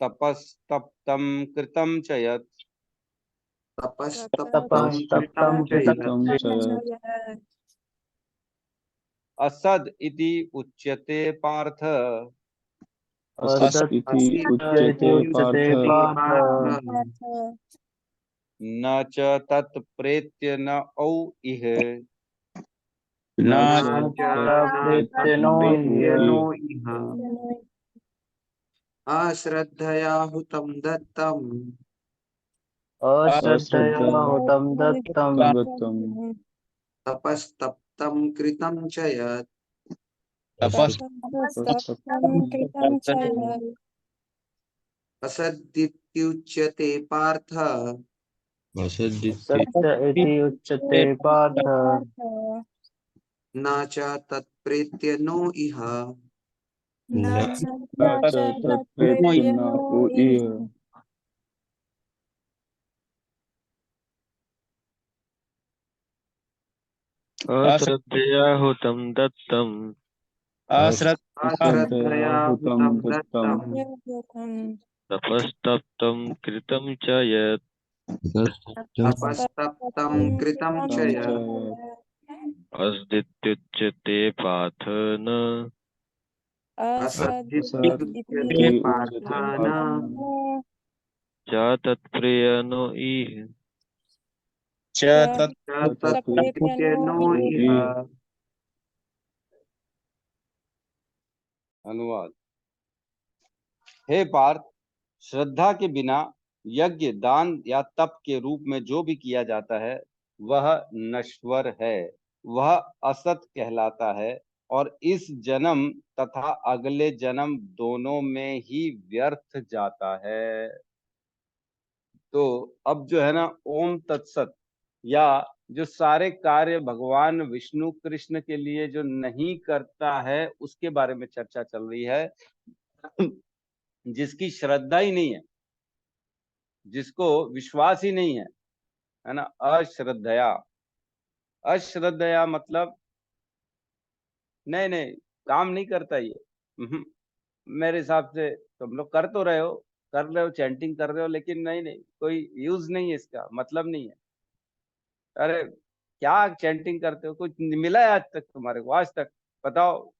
तपस्तप्तं कृतं च यत् तपस्तप्तं कृतं च यत् असद इति उच्यते पार्थ असत् इति उच्यते पार्थ न च तत्प्रेत्य न औ इह न च प्रेत्यो इह अश्रद्धया हुतं दत्तम् अश्रद्धया हुतं दत्तं तपस्तप्तं कृतं च यत् तपस्तप्तं कृतं च यत् असदित्युच्यते पार्थ सत्य इति उच्यते पार्थ न च तत्प्रेत्य नो इह न च तत्प्रेत्य न इह। अश्रद्धया हुतं दत्तम् अश्रद्धया हुतं दत्तम् तपस्तप्तं कृतं च यत् तपस्तप्तं कृतं च यत् अस्दित्युच्यते पार्थ न असदित्युच्यते पार्थ न च तत्प्रियनो इह च तत्प्रेत्य नो इह। अनुवाद। हे पार्थ, श्रद्धा के बिना यज्ञ दान या तप के रूप में जो भी किया जाता है वह नश्वर है, वह असत कहलाता है और इस जन्म तथा अगले जन्म दोनों में ही व्यर्थ जाता है। तो अब जो है ना ओम तत्सत या जो सारे कार्य भगवान विष्णु कृष्ण के लिए जो नहीं करता है उसके बारे में चर्चा चल रही है। जिसकी श्रद्धा ही नहीं है, जिसको विश्वास ही नहीं है ना। अश्रद्धया, अश्रद्धया मतलब नहीं नहीं काम नहीं करता ये। मेरे हिसाब से तुम लोग कर तो रहे हो, कर रहे हो, चैंटिंग कर रहे हो, लेकिन नहीं नहीं कोई यूज नहीं है, इसका मतलब नहीं है। अरे क्या चैंटिंग करते हो, कुछ मिला है आज तक तुम्हारे को? आज तक बताओ।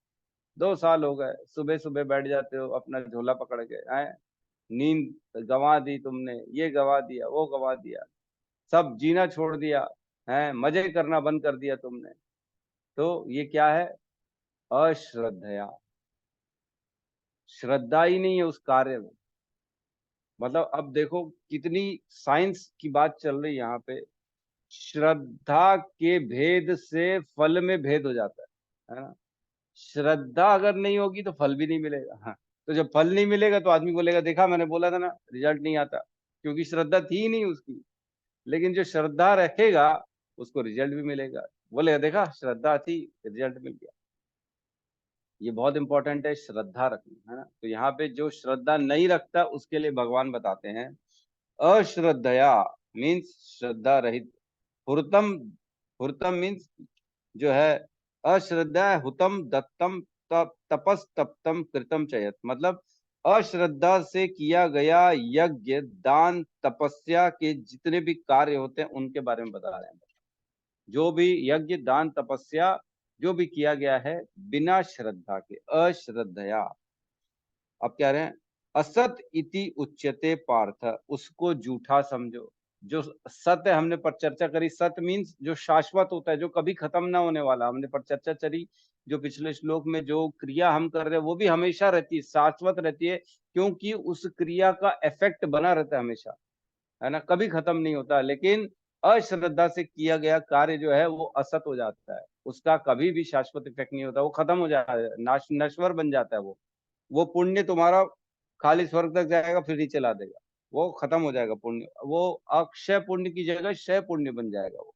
2 साल हो गए, सुबह सुबह बैठ जाते हो अपना झोला पकड़ के, हैं? नींद गंवा दी तुमने, ये गंवा दिया, वो गंवा दिया, सब जीना छोड़ दिया है, मजे करना बंद कर दिया तुमने। तो ये क्या है? अश्रद्धया, श्रद्धा ही नहीं है उस कार्य में। मतलब अब देखो कितनी साइंस की बात चल रही है यहाँ पे। श्रद्धा के भेद से फल में भेद हो जाता है ना। श्रद्धा अगर नहीं होगी तो फल भी नहीं मिलेगा। हाँ, तो जब फल नहीं मिलेगा तो आदमी बोलेगा देखा मैंने बोला था ना रिजल्ट नहीं आता, क्योंकि श्रद्धा थी ही नहीं उसकी। लेकिन जो श्रद्धा रखेगा उसको रिजल्ट भी मिलेगा। बोलेगा देखा श्रद्धा थी, रिजल्ट मिल गया। ये बहुत इंपॉर्टेंट है श्रद्धा रखना, है ना। तो यहाँ पे जो श्रद्धा नहीं रखता उसके लिए भगवान बताते हैं अश्रद्धया मीन्स श्रद्धा रहित। हुरतम, हुरतम मीन्स जो है अश्रद्धा, हुतम दत्तम तपस तप्तम कृतम चयत, मतलब अश्रद्धा से किया गया यज्ञ दान तपस्या के जितने भी कार्य होते हैं उनके बारे में बता रहे हैं। जो भी यज्ञ दान तपस्या जो भी किया गया है बिना श्रद्धा के, अश्रद्धया। अब क्या रहे हैं? असत इति उच्यते पार्थ, उसको झूठा समझो। जो सत्य हमने पर चर्चा करी, सत्य मीन्स जो शाश्वत होता है, जो कभी खत्म ना होने वाला, हमने पर चर्चा करी जो पिछले श्लोक में जो क्रिया हम कर रहे हैं वो भी हमेशा रहती है, शाश्वत रहती है, क्योंकि उस क्रिया का इफेक्ट बना रहता है हमेशा, है ना, कभी खत्म नहीं होता। लेकिन अश्रद्धा से किया गया कार्य जो है वो असत हो जाता है, उसका कभी भी शाश्वत इफेक्ट नहीं होता, वो खत्म हो जाता है, नश्वर बन जाता है। वो पुण्य तुम्हारा खाली स्वर्ग तक जाएगा फिर नीचे ला देगा, वो खत्म हो जाएगा पुण्य, वो अक्षय पुण्य की जगह क्षय पुण्य बन जाएगा। वो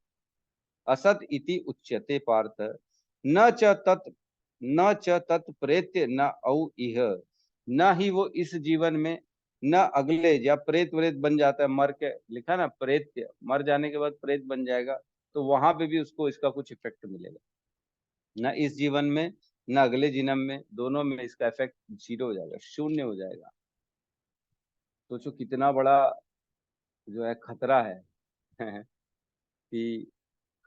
असत इति उच्यते पार्थ, न च तत् न च तत् प्रेत्य न औ इह, न ही वो इस जीवन में न अगले, या प्रेत व्रेत बन जाता है मर के, लिखा ना प्रेत्य, मर जाने के बाद प्रेत बन जाएगा, तो वहां पे भी उसको इसका कुछ इफेक्ट मिलेगा, न इस जीवन में न अगले जन्म में, दोनों में इसका इफेक्ट जीरो हो जाएगा, शून्य हो जाएगा। सोचो कितना बड़ा जो है खतरा है कि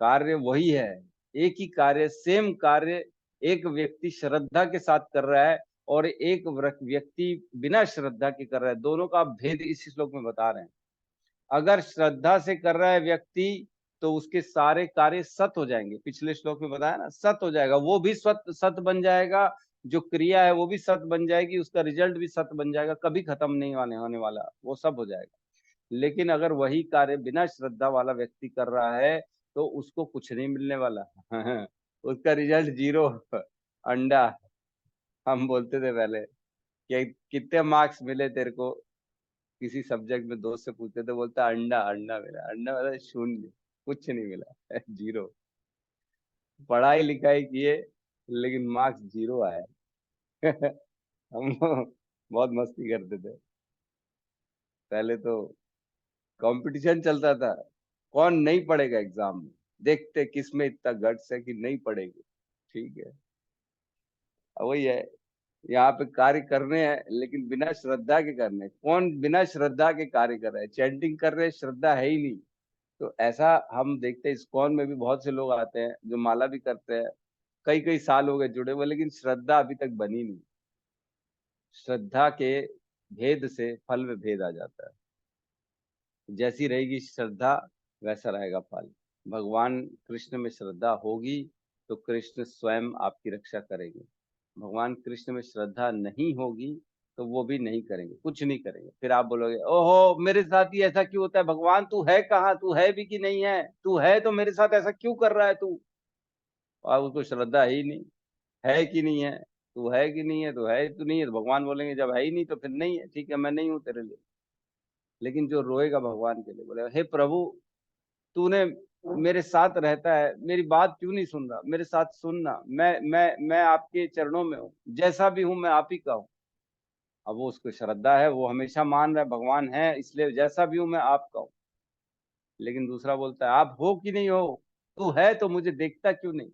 कार्य वही है, एक ही कार्य, सेम कार्य एक व्यक्ति श्रद्धा के साथ कर रहा है और एक व्यक्ति बिना श्रद्धा के कर रहा है, दोनों का भेद इस श्लोक में बता रहे हैं। अगर श्रद्धा से कर रहा है व्यक्ति तो उसके सारे कार्य सत हो जाएंगे, पिछले श्लोक में बताया ना, सत हो जाएगा, वो भी सत बन जाएगा, जो क्रिया है वो भी सत बन जाएगी, उसका रिजल्ट भी सत बन जाएगा, कभी खत्म नहीं होने वाला, वो सब हो जाएगा। लेकिन अगर वही कार्य बिना श्रद्धा वाला व्यक्ति कर रहा है तो उसको कुछ नहीं मिलने वाला उसका रिजल्ट जीरो, अंडा। हम बोलते थे पहले कि कितने मार्क्स मिले तेरे को, किसी सब्जेक्ट में दोस्त से पूछते थे, बोलता अंडा, अंडा मिला, अंडा मतलब शून्य, कुछ नहीं मिला जीरो। पढ़ाई लिखाई किए लेकिन मार्क्स जीरो आए हम बहुत मस्ती करते थे पहले तो, कंपटीशन चलता था, कौन नहीं पढ़ेगा एग्जाम में, देखते किस में इतना गट्स है कि नहीं पढ़ेगी, ठीक है। अब वही है, यहाँ पे कार्य करने हैं लेकिन बिना श्रद्धा के करने, कौन बिना श्रद्धा के कार्य कर रहा है, चैंटिंग कर रहे हैं, श्रद्धा है ही नहीं। तो ऐसा हम देखते हैं, इस्कॉन में भी बहुत से लोग आते हैं जो माला भी करते हैं, कई कई साल हो गए जुड़े हुए, लेकिन श्रद्धा अभी तक बनी नहीं। श्रद्धा के भेद से फल में भेद आ जाता है, जैसी रहेगी श्रद्धा वैसा रहेगा फल। भगवान कृष्ण में श्रद्धा होगी तो कृष्ण स्वयं आपकी रक्षा करेंगे, भगवान कृष्ण में श्रद्धा नहीं होगी तो वो भी नहीं करेंगे, कुछ नहीं करेंगे। फिर आप बोलोगे ओहो मेरे साथ ही ऐसा क्यों होता है, भगवान तू है कहाँ, तू है भी कि नहीं है, तू है तो मेरे साथ ऐसा क्यों कर रहा है तू, और उसको श्रद्धा ही नहीं है कि नहीं है, तू है कि नहीं है, तो है तू नहीं है, तो भगवान बोलेंगे जब है ही नहीं तो फिर नहीं है, ठीक है मैं नहीं हूँ तेरे लिए। लेकिन जो रोएगा भगवान के लिए, बोलेगा हे प्रभु तूने मेरे साथ रहता है, मेरी बात क्यों नहीं सुन रहा, मेरे साथ सुनना, मैं आपके चरणों में हूँ, जैसा भी हूँ मैं आप ही का हूँ। अब वो उसको श्रद्धा है, वो हमेशा मान रहा है भगवान है इसलिए जैसा भी हूँ मैं आपका हूँ। लेकिन दूसरा बोलता है आप हो कि नहीं हो, तू है तो मुझे देखता क्यों नहीं,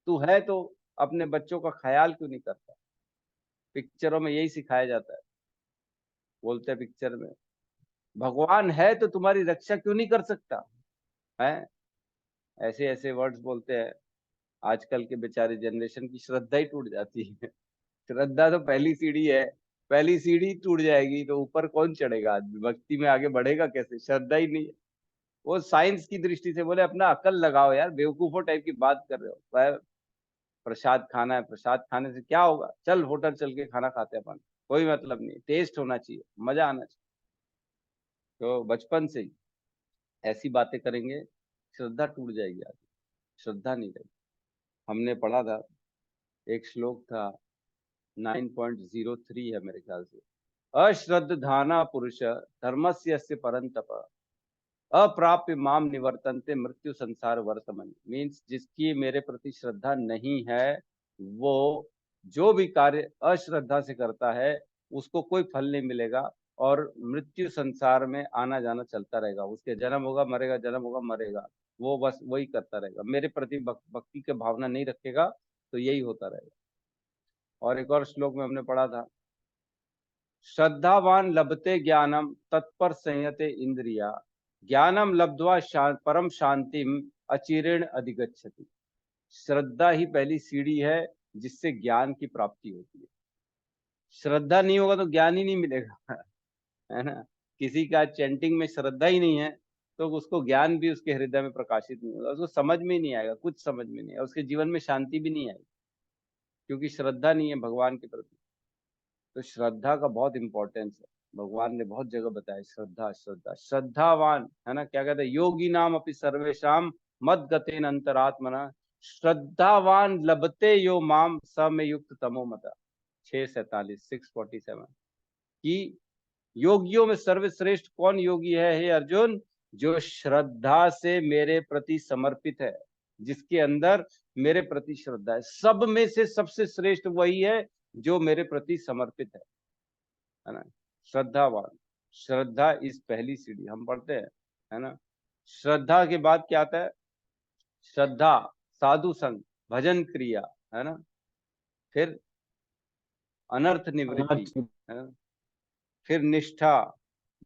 तू है तो अपने बच्चों का ख्याल क्यों नहीं करता। पिक्चरों में यही सिखाया जाता है, बोलते हैं पिक्चर में भगवान है तो तुम्हारी रक्षा क्यों नहीं कर सकता है, ऐसे ऐसे वर्ड्स बोलते हैं। आजकल के बेचारे जनरेशन की श्रद्धा ही टूट जाती है श्रद्धा तो पहली सीढ़ी है, पहली सीढ़ी टूट जाएगी तो ऊपर कौन चढ़ेगा, आदमी भक्ति में आगे बढ़ेगा कैसे, श्रद्धा ही नहीं है। वो साइंस की दृष्टि से बोले अपना अकल लगाओ यार, बेवकूफों टाइप की बात कर रहे हो, प्रसाद खाना है, प्रसाद खाने से क्या होगा, चल होटल चल के खाना खाते हैं अपन, कोई मतलब नहीं, टेस्ट होना चाहिए, मजा आना चाहिए। तो बचपन से ही ऐसी बातें करेंगे श्रद्धा टूट जाएगी, आगे श्रद्धा नहीं रहेगी। हमने पढ़ा था एक श्लोक था 9.03 है मेरे ख्याल से, अश्रद्धाना पुरुष धर्मस्य यस्य परंतप अप्राप्य माम निवर्तन्ते मृत्यु संसार वर्तमान, मीन्स जिसकी मेरे प्रति श्रद्धा नहीं है वो जो भी कार्य अश्रद्धा से करता है उसको कोई फल नहीं मिलेगा और मृत्यु संसार में आना जाना चलता रहेगा, उसके जन्म होगा मरेगा, जन्म होगा मरेगा, वो बस वही करता रहेगा, मेरे प्रति भक्ति के भावना नहीं रखेगा तो यही होता रहेगा। और एक और श्लोक में हमने पढ़ा था, श्रद्धावान लभते ज्ञानम तत्पर संयते इंद्रिया, ज्ञानम लब्ध्वा परम शांतिम अचिरेण अधिगच्छति। श्रद्धा ही पहली सीढ़ी है जिससे ज्ञान की प्राप्ति होती है, श्रद्धा नहीं होगा तो ज्ञान ही नहीं मिलेगा है ना। किसी का चैंटिंग में श्रद्धा ही नहीं है तो उसको ज्ञान भी उसके हृदय में प्रकाशित नहीं होगा, उसको समझ में ही नहीं आएगा, कुछ समझ में नहीं आएगा, उसके जीवन में शांति भी नहीं आएगी, क्योंकि श्रद्धा नहीं है भगवान के प्रति। तो श्रद्धा का बहुत इंपॉर्टेंस है, भगवान ने बहुत जगह बताया श्रद्धा श्रद्धा। श्रद्धावान है ना, क्या कहते हैं, योगी नाम अपि सर्वेशाम मद गतेन अंतरात्मना श्रद्धावान लभते यो माम स में युक्त तमो मता। 6:47 कि योगियों में सर्वश्रेष्ठ कौन योगी है हे अर्जुन, जो श्रद्धा से मेरे प्रति समर्पित है, जिसके अंदर मेरे प्रति श्रद्धा है। सब में से सबसे श्रेष्ठ वही है जो मेरे प्रति समर्पित है ना। श्रद्धावान, श्रद्धा इस पहली सीढ़ी हम पढ़ते हैं, है ना। श्रद्धा के बाद क्या आता है, श्रद्धा, साधु संग, भजन क्रिया, है ना, फिर अनर्थ निवृत्ति, है ना, फिर निष्ठा,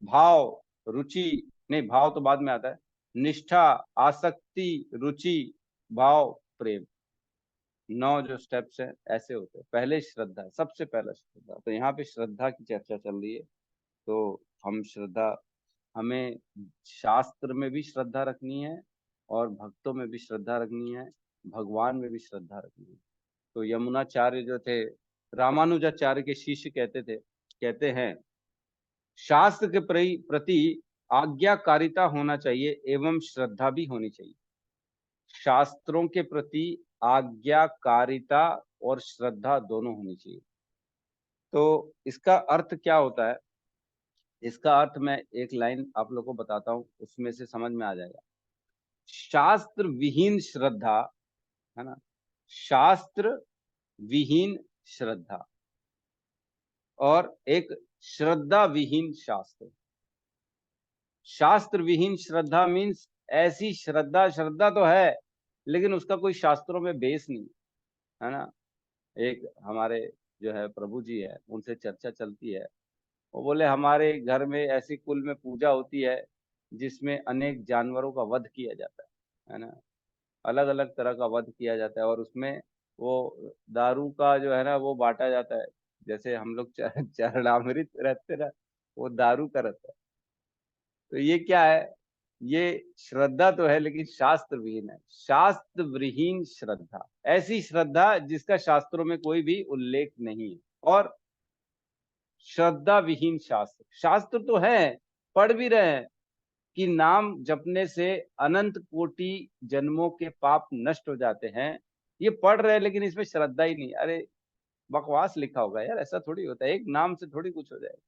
भाव, रुचि, नहीं भाव तो बाद में आता है, निष्ठा, आसक्ति, रुचि, भाव, प्रेम। 9 जो स्टेप्स हैं ऐसे होते हैं। पहले श्रद्धा, सबसे पहला श्रद्धा। तो यहाँ पे श्रद्धा की चर्चा चल रही है, तो हम श्रद्धा, हमें शास्त्र में भी श्रद्धा रखनी है और भक्तों में भी श्रद्धा रखनी है, भगवान में भी श्रद्धा रखनी है। तो यमुनाचार्य जो थे, रामानुजाचार्य के शिष्य कहते हैं शास्त्र के प्रति आज्ञाकारिता होना चाहिए एवं श्रद्धा भी होनी चाहिए। शास्त्रों के प्रति आज्ञाकारिता और श्रद्धा दोनों होनी चाहिए। तो इसका अर्थ क्या होता है, इसका अर्थ मैं एक लाइन आप लोगों को बताता हूं, उसमें से समझ में आ जाएगा। शास्त्र विहीन श्रद्धा, है ना, शास्त्र विहीन श्रद्धा, और एक श्रद्धा विहीन शास्त्र। शास्त्र विहीन श्रद्धा मीन्स ऐसी श्रद्धा, श्रद्धा तो है लेकिन उसका कोई शास्त्रों में बेस नहीं, है ना। एक हमारे जो है प्रभु जी है, उनसे चर्चा चलती है, वो बोले हमारे घर में ऐसी कुल में पूजा होती है जिसमें अनेक जानवरों का वध किया जाता है ना, अलग अलग तरह का वध किया जाता है, और उसमें वो दारू का जो है ना वो बांटा जाता है, जैसे हम लोग चरणामृत रहते ना, वो दारू का रहता है। तो ये क्या है, ये श्रद्धा तो है लेकिन शास्त्र विहीन है। शास्त्र विहीन श्रद्धा, ऐसी श्रद्धा जिसका शास्त्रों में कोई भी उल्लेख नहीं है। और श्रद्धा विहीन शास्त्र, शास्त्र तो है, पढ़ भी रहे हैं कि नाम जपने से अनंत कोटि जन्मों के पाप नष्ट हो जाते हैं, ये पढ़ रहे हैं लेकिन इसमें श्रद्धा ही नहीं। अरे बकवास लिखा होगा यार, ऐसा थोड़ी होता है, एक नाम से थोड़ी कुछ हो जाएगा।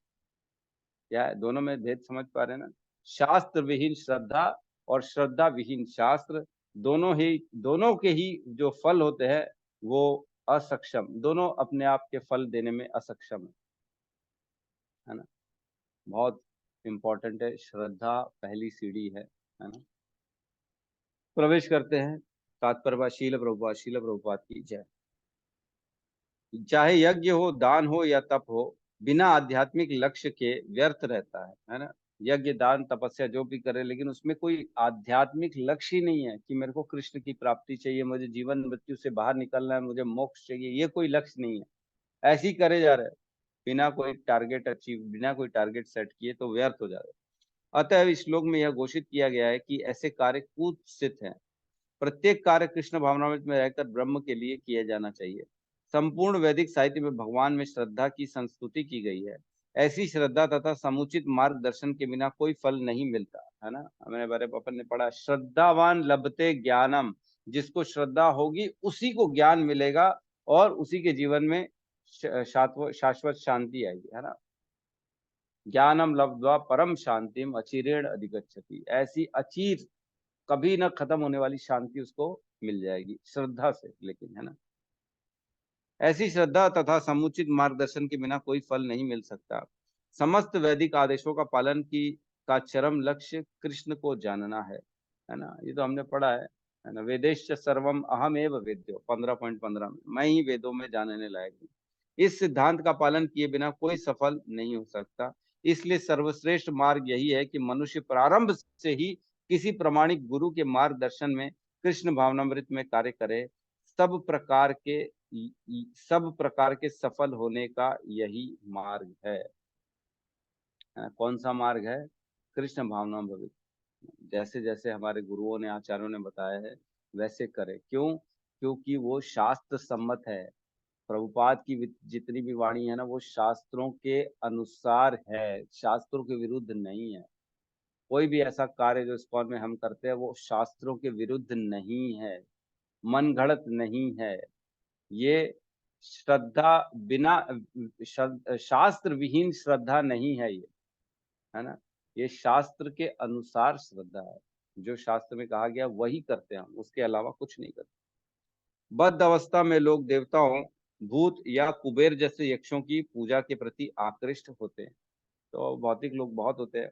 क्या है, दोनों में भेद समझ पा रहे हैं ना। शास्त्र विहीन श्रद्धा और श्रद्धा विहीन शास्त्र, दोनों के ही जो फल होते हैं वो असक्षम, दोनों अपने आप के फल देने में असक्षम है ना। बहुत इंपॉर्टेंट है, श्रद्धा पहली सीढ़ी है ना। प्रवेश करते हैं तात्पर्य। शील प्रभुपाद की जय। चाहे यज्ञ हो, दान हो या तप हो, बिना आध्यात्मिक लक्ष्य के व्यर्थ रहता है ना। यज्ञ, दान, तपस्या जो भी करे लेकिन उसमें कोई आध्यात्मिक लक्ष्य ही नहीं है कि मेरे को कृष्ण की प्राप्ति चाहिए, मुझे जीवन मृत्यु से बाहर निकलना है, मुझे मोक्ष चाहिए, ये कोई लक्ष्य नहीं है, ऐसे ही करे जा रहे हैं बिना कोई टारगेट अचीव, बिना कोई टारगेट सेट किए, तो व्यर्थ हो जा रहे हैं। अतः इस श्लोक में यह घोषित किया गया है कि ऐसे कार्य कुत्सित हैं। प्रत्येक कार्य कृष्ण भावनामृत में रहकर ब्रह्म के लिए किया जाना चाहिए। संपूर्ण वैदिक साहित्य में भगवान में श्रद्धा की संस्तुति की गई है। ऐसी श्रद्धा तथा समुचित मार्गदर्शन के बिना कोई फल नहीं मिलता, है ना। मैंने बड़े पापा ने पढ़ा, श्रद्धावान लभते ज्ञानम, जिसको श्रद्धा होगी उसी को ज्ञान मिलेगा और उसी के जीवन में शाश्वत शांति आएगी, है ना। ज्ञानम लब्ध्वा परम शांतिम अचिरेण अधिगच्छति, ऐसी अचीर कभी न खत्म होने वाली शांति उसको मिल जाएगी श्रद्धा से, लेकिन, है ना। ऐसी श्रद्धा तथा समुचित मार्गदर्शन के बिना कोई फल नहीं मिल सकता। समस्त वैदिक आदेशों का पालन का चरम लक्ष्य कृष्ण को जानना है ना। ये तो हमने पढ़ा है ना। वेदेश्च सर्वम अहम एव वेद्यो 15.15 में, मैं ही वेदों में जानने लायक हूँ। इस सिद्धांत का पालन किए बिना कोई सफल नहीं हो सकता। इसलिए सर्वश्रेष्ठ मार्ग यही है कि मनुष्य प्रारंभ से ही किसी प्रामाणिक गुरु के मार्गदर्शन में कृष्ण भावनामृत में कार्य करे। सब प्रकार के सफल होने का यही मार्ग है। कौन सा मार्ग है? कृष्ण भावनामृत। जैसे जैसे हमारे गुरुओं ने आचार्यों ने बताया है वैसे करें। क्यों? क्योंकि वो शास्त्र सम्मत है। प्रभुपाद की जितनी भी वाणी है ना, वो शास्त्रों के अनुसार है, शास्त्रों के विरुद्ध नहीं है। कोई भी ऐसा कार्य जो इस्कॉन में हम करते हैं वो शास्त्रों के विरुद्ध नहीं है, मन घड़त नहीं है। ये श्रद्धा बिना शास्त्र विहीन श्रद्धा नहीं है ये, है ना। ये शास्त्र के अनुसार श्रद्धा है। जो शास्त्र में कहा गया वही करते हैं हम, उसके अलावा कुछ नहीं करते। बद्ध अवस्था में लोग देवताओं, भूत या कुबेर जैसे यक्षों की पूजा के प्रति आकृष्ट होते हैं। तो भौतिक लोग बहुत होते हैं।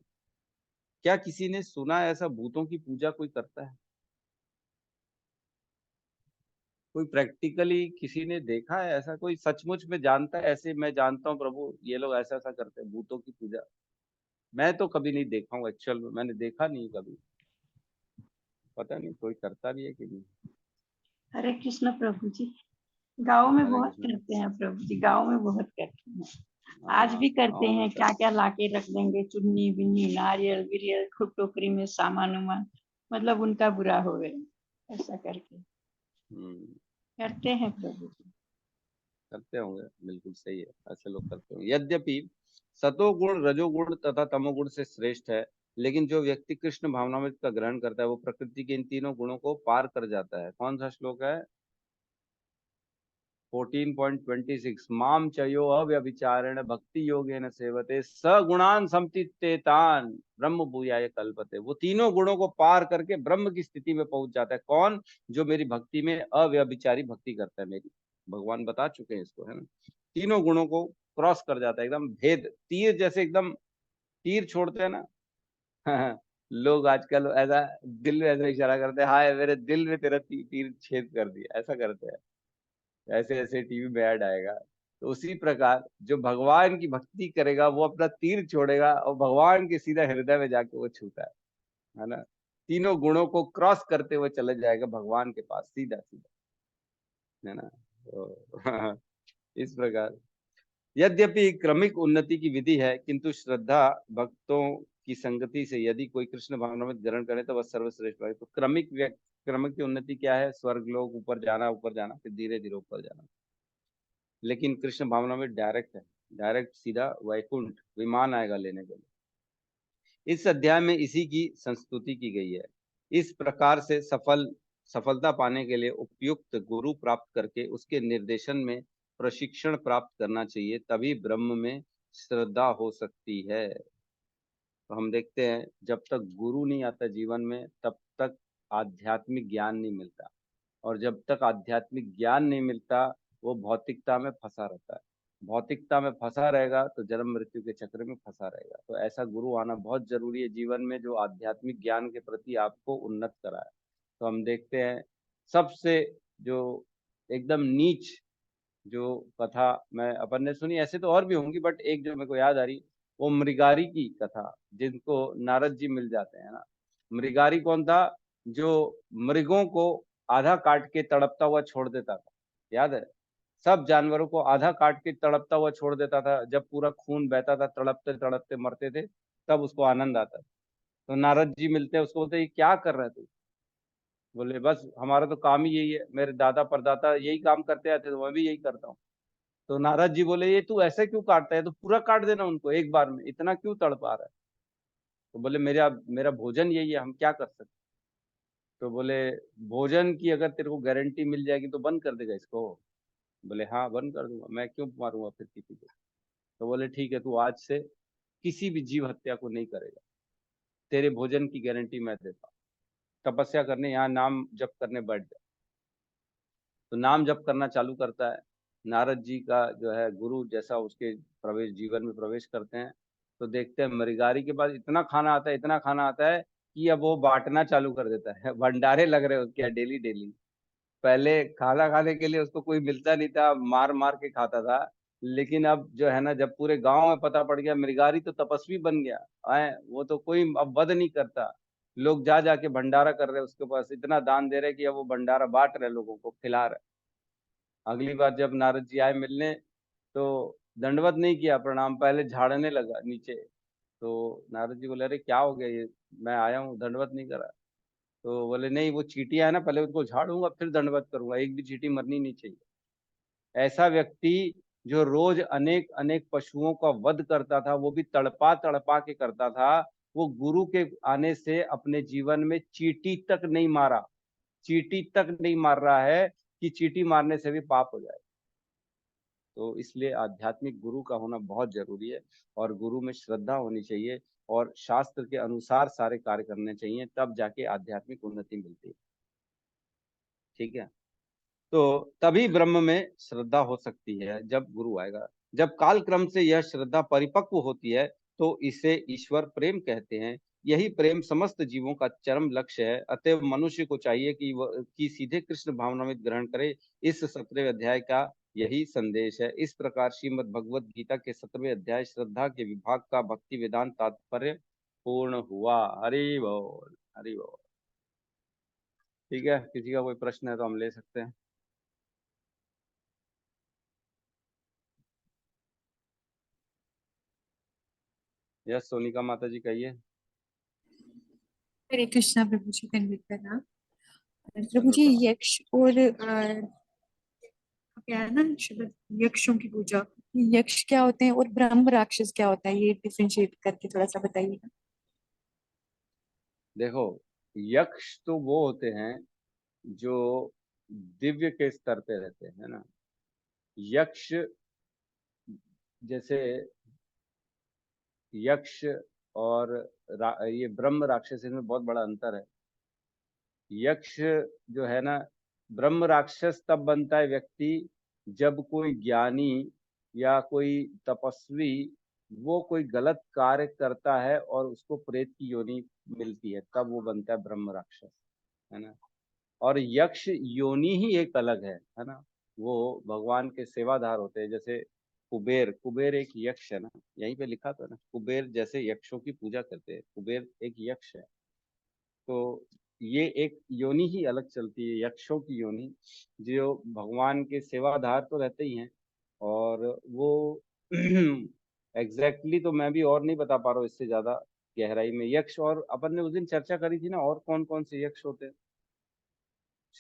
क्या किसी ने सुना है ऐसा भूतों की पूजा कोई करता है? कोई प्रैक्टिकली किसी ने देखा है ऐसा? कोई सचमुच में जानता है? ऐसे मैं जानता हूँ प्रभु ये लोग ऐसा ऐसा करते हैं भूतों की पूजा। मैं तो कभी नहीं देखा हूँ, एक्चुअल में मैंने देखा नहीं कभी। पता नहीं कोई करता भी है कि नहीं। हरे कृष्ण प्रभु जी। गाँव में हरे बहुत कृष्ण। करते हैं प्रभु जी, गाँव में बहुत करते हैं। आज भी करते गाँव में हैं, क्या क्या लाके रख देंगे, चुन्नी बिन्नी नारियल बिरियल खूब टोकरी में सामान उमान, मतलब उनका बुरा हो गया ऐसा करके करते हैं प्रभु जी। करते होंगे, बिल्कुल सही है, ऐसे लोग करते होंगे। यद्यपि सतोगुण रजोगुण तथा तमोगुण से श्रेष्ठ है, लेकिन जो व्यक्ति कृष्ण भावनामृत का ग्रहण करता है वो प्रकृति के इन तीनों गुणों को पार कर जाता है। कौन सा श्लोक है? 14.26 माम चयो अव्यभिचारेण भक्ति योगेन सेवते सगुणान संतित्तेतान ब्रह्म भूयाय कल्पते। वो तीनों गुणों को पार करके ब्रह्म की स्थिति में पहुंच जाता है। कौन? जो मेरी भक्ति में अव्यभिचारी भक्ति करता है मेरी। भगवान बता चुके हैं इसको, है ना। तीनों गुणों को क्रॉस कर जाता है, एकदम भेद, तीर जैसे एकदम तीर छोड़ते हैं ना लोग आजकल ऐसा दिल में ऐसा इशारा करते हैं, हाय मेरे दिल में तेरा तीर छेद कर दिया, ऐसा करते हैं। ऐसे ऐसे टीवी में ऐड आएगा। तो उसी प्रकार जो भगवान की भक्ति करेगा वो अपना तीर छोड़ेगा और भगवान के सीधा हृदय में जाके वो छूता है ना। तीनों गुणों को क्रॉस करते हुए चले जाएगा भगवान के पास सीधा सीधा, है ना। तो इस प्रकार यद्यपि क्रमिक उन्नति की विधि है, किंतु श्रद्धा भक्तों की संगति से यदि कोई कृष्ण भावनामृत ग्रहण करे तो वह सर्वश्रेष्ठ है। तो क्रमिक की उन्नति क्या है? स्वर्ग लोग ऊपर जाना, फिर धीरे धीरे ऊपर जाना। लेकिन कृष्ण भावनामृत डायरेक्ट है, डायरेक्ट सीधा वैकुंठ विमान आएगा लेने के लिए। इस अध्याय में इसी की संस्तुति की गई है। इस प्रकार से सफलता पाने के लिए उपयुक्त गुरु प्राप्त करके उसके निर्देशन में प्रशिक्षण प्राप्त करना चाहिए, तभी ब्रह्म में श्रद्धा हो सकती है। तो हम देखते हैं जब तक गुरु नहीं आता जीवन में तब तक आध्यात्मिक ज्ञान नहीं मिलता, और जब तक आध्यात्मिक ज्ञान नहीं मिलता वो भौतिकता में फंसा रहता है। भौतिकता में फंसा रहेगा तो जन्म मृत्यु के चक्र में फंसा रहेगा। तो ऐसा गुरु आना बहुत जरूरी है जीवन में जो आध्यात्मिक ज्ञान के प्रति आपको उन्नत कराए। तो हम देखते हैं सबसे जो एकदम नीच जो कथा मैं अपन ने सुनी, ऐसे तो और भी होंगी बट एक जो मेरे को याद आ रही वो मृगारी की कथा, जिनको नारद जी मिल जाते हैं ना। मृगारी कौन था? जो मृगों को आधा काट के तड़पता हुआ छोड़ देता था, याद है? सब जानवरों को आधा काट के तड़पता हुआ छोड़ देता था। जब पूरा खून बहता था, तड़पते तड़पते मरते थे, तब उसको आनंद आता था। तो नारद जी मिलते हैं, उसको बोलते ये क्या कर रहे तू? बोले बस हमारा तो काम ही यही है, मेरे दादा परदादा यही काम करते आते तो मैं भी यही करता हूँ। तो नारद जी बोले ये तू ऐसे क्यों काटता है? तो पूरा काट देना उनको एक बार में, इतना क्यों तड़पा रहा है? तो बोले मेरा मेरा भोजन यही है, हम क्या कर सकते। तो बोले भोजन की अगर तेरे को गारंटी मिल जाएगी तो बंद कर देगा इसको? बोले हाँ बंद कर दूंगा, मैं क्यों मारूंगा फिर किसी को। तो बोले ठीक है, तू आज से किसी भी जीव हत्या को नहीं करेगा, तेरे भोजन की गारंटी मैं देता हूँ। तपस्या करने यहाँ नाम जप करने बैठ जा। तो नाम जप करना चालू करता है। नारद जी का जो है गुरु जैसा उसके प्रवेश जीवन में प्रवेश करते हैं, तो देखते हैं मृगारी के पास इतना खाना आता है, इतना खाना आता है कि अब वो बांटना चालू कर देता है। भंडारे लग रहे उसके डेली डेली। पहले खाना खाने के लिए उसको कोई मिलता नहीं था, मार मार के खाता था। लेकिन अब जो है ना, जब पूरे गांव में पता पड़ गया मृगारी तो तपस्वी बन गया है, वो तो कोई अब वध नहीं करता। लोग जा जाके भंडारा कर रहे उसके पास, इतना दान दे रहे कि अब वो भंडारा बांट रहे, लोगों को खिला रहे। अगली बार जब नारद जी आए मिलने तो दंडवत नहीं किया, प्रणाम, पहले झाड़ने लगा नीचे। तो नारद जी बोले, अरे क्या हो गया, ये मैं आया हूँ, दंडवत नहीं करा। तो बोले, नहीं, वो चींटियां है ना, पहले उनको झाड़ूंगा फिर दंडवत करूंगा, एक भी चींटी मरनी नहीं चाहिए। ऐसा व्यक्ति जो रोज अनेक अनेक पशुओं का वध करता था, वो भी तड़पा तड़पा के करता था, वो गुरु के आने से अपने जीवन में चींटी तक नहीं मारा, चींटी तक नहीं मार रहा है कि चींटी मारने से भी पाप हो जाए। तो इसलिए आध्यात्मिक गुरु का होना बहुत जरूरी है, और गुरु में श्रद्धा होनी चाहिए, और शास्त्र के अनुसार सारे कार्य करने चाहिए, तब जाके आध्यात्मिक उन्नति मिलती है। ठीक है, तो तभी ब्रह्म में श्रद्धा हो सकती है जब गुरु आएगा। जब काल क्रम से यह श्रद्धा परिपक्व होती है तो इसे ईश्वर प्रेम कहते हैं। यही प्रेम समस्त जीवों का चरम लक्ष्य है। अतएव मनुष्य को चाहिए कि सीधे कृष्ण भावनामृत ग्रहण करे। इस 17वें अध्याय का यही संदेश है। इस प्रकार श्रीमद् भगवद गीता के 17वें अध्याय श्रद्धा के विभाग का भक्ति वेदांत तात्पर्य पूर्ण हुआ। हरि बोल, हरि बोल। ठीक है, किसी का कोई प्रश्न है तो हम ले सकते हैं। यस सोनिका माता जी, कहिए। हरे कृष्णा प्रभु जी, दंडवत प्रणाम। प्रभु जी, यक्ष और क्या है ना शब्द, यक्षों की पूजा, यक्ष क्या होते हैं और ब्रह्म राक्षस क्या होता है, ये डिफरेंशिएट करके थोड़ा सा बताइएगा। देखो, यक्ष तो वो होते हैं जो दिव्य के स्तर पे रहते हैं ना। यक्ष, जैसे यक्ष और ये ब्रह्म राक्षस, इनमें बहुत बड़ा अंतर है। यक्ष जो है ना, ब्रह्म राक्षस तब बनता है व्यक्ति जब कोई ज्ञानी या कोई तपस्वी वो कोई गलत कार्य करता है और उसको प्रेत की योनि मिलती है, तब वो बनता है ब्रह्म राक्षस, है ना। और यक्ष योनि ही एक अलग है ना। वो भगवान के सेवादार होते हैं। जैसे कुबेर, कुबेर एक यक्ष है ना, यहीं पे लिखा था ना, कुबेर जैसे यक्षों की पूजा करते हैं, कुबेर एक यक्ष है। तो ये एक योनि ही अलग चलती है, यक्षों की योनि, जो भगवान के सेवादार तो रहते ही हैं। और वो एग्जैक्टली तो मैं भी और नहीं बता पा रहा हूँ इससे ज्यादा गहराई में। यक्ष, और अपन ने उस दिन चर्चा करी थी ना, और कौन कौन से यक्ष होते हैं।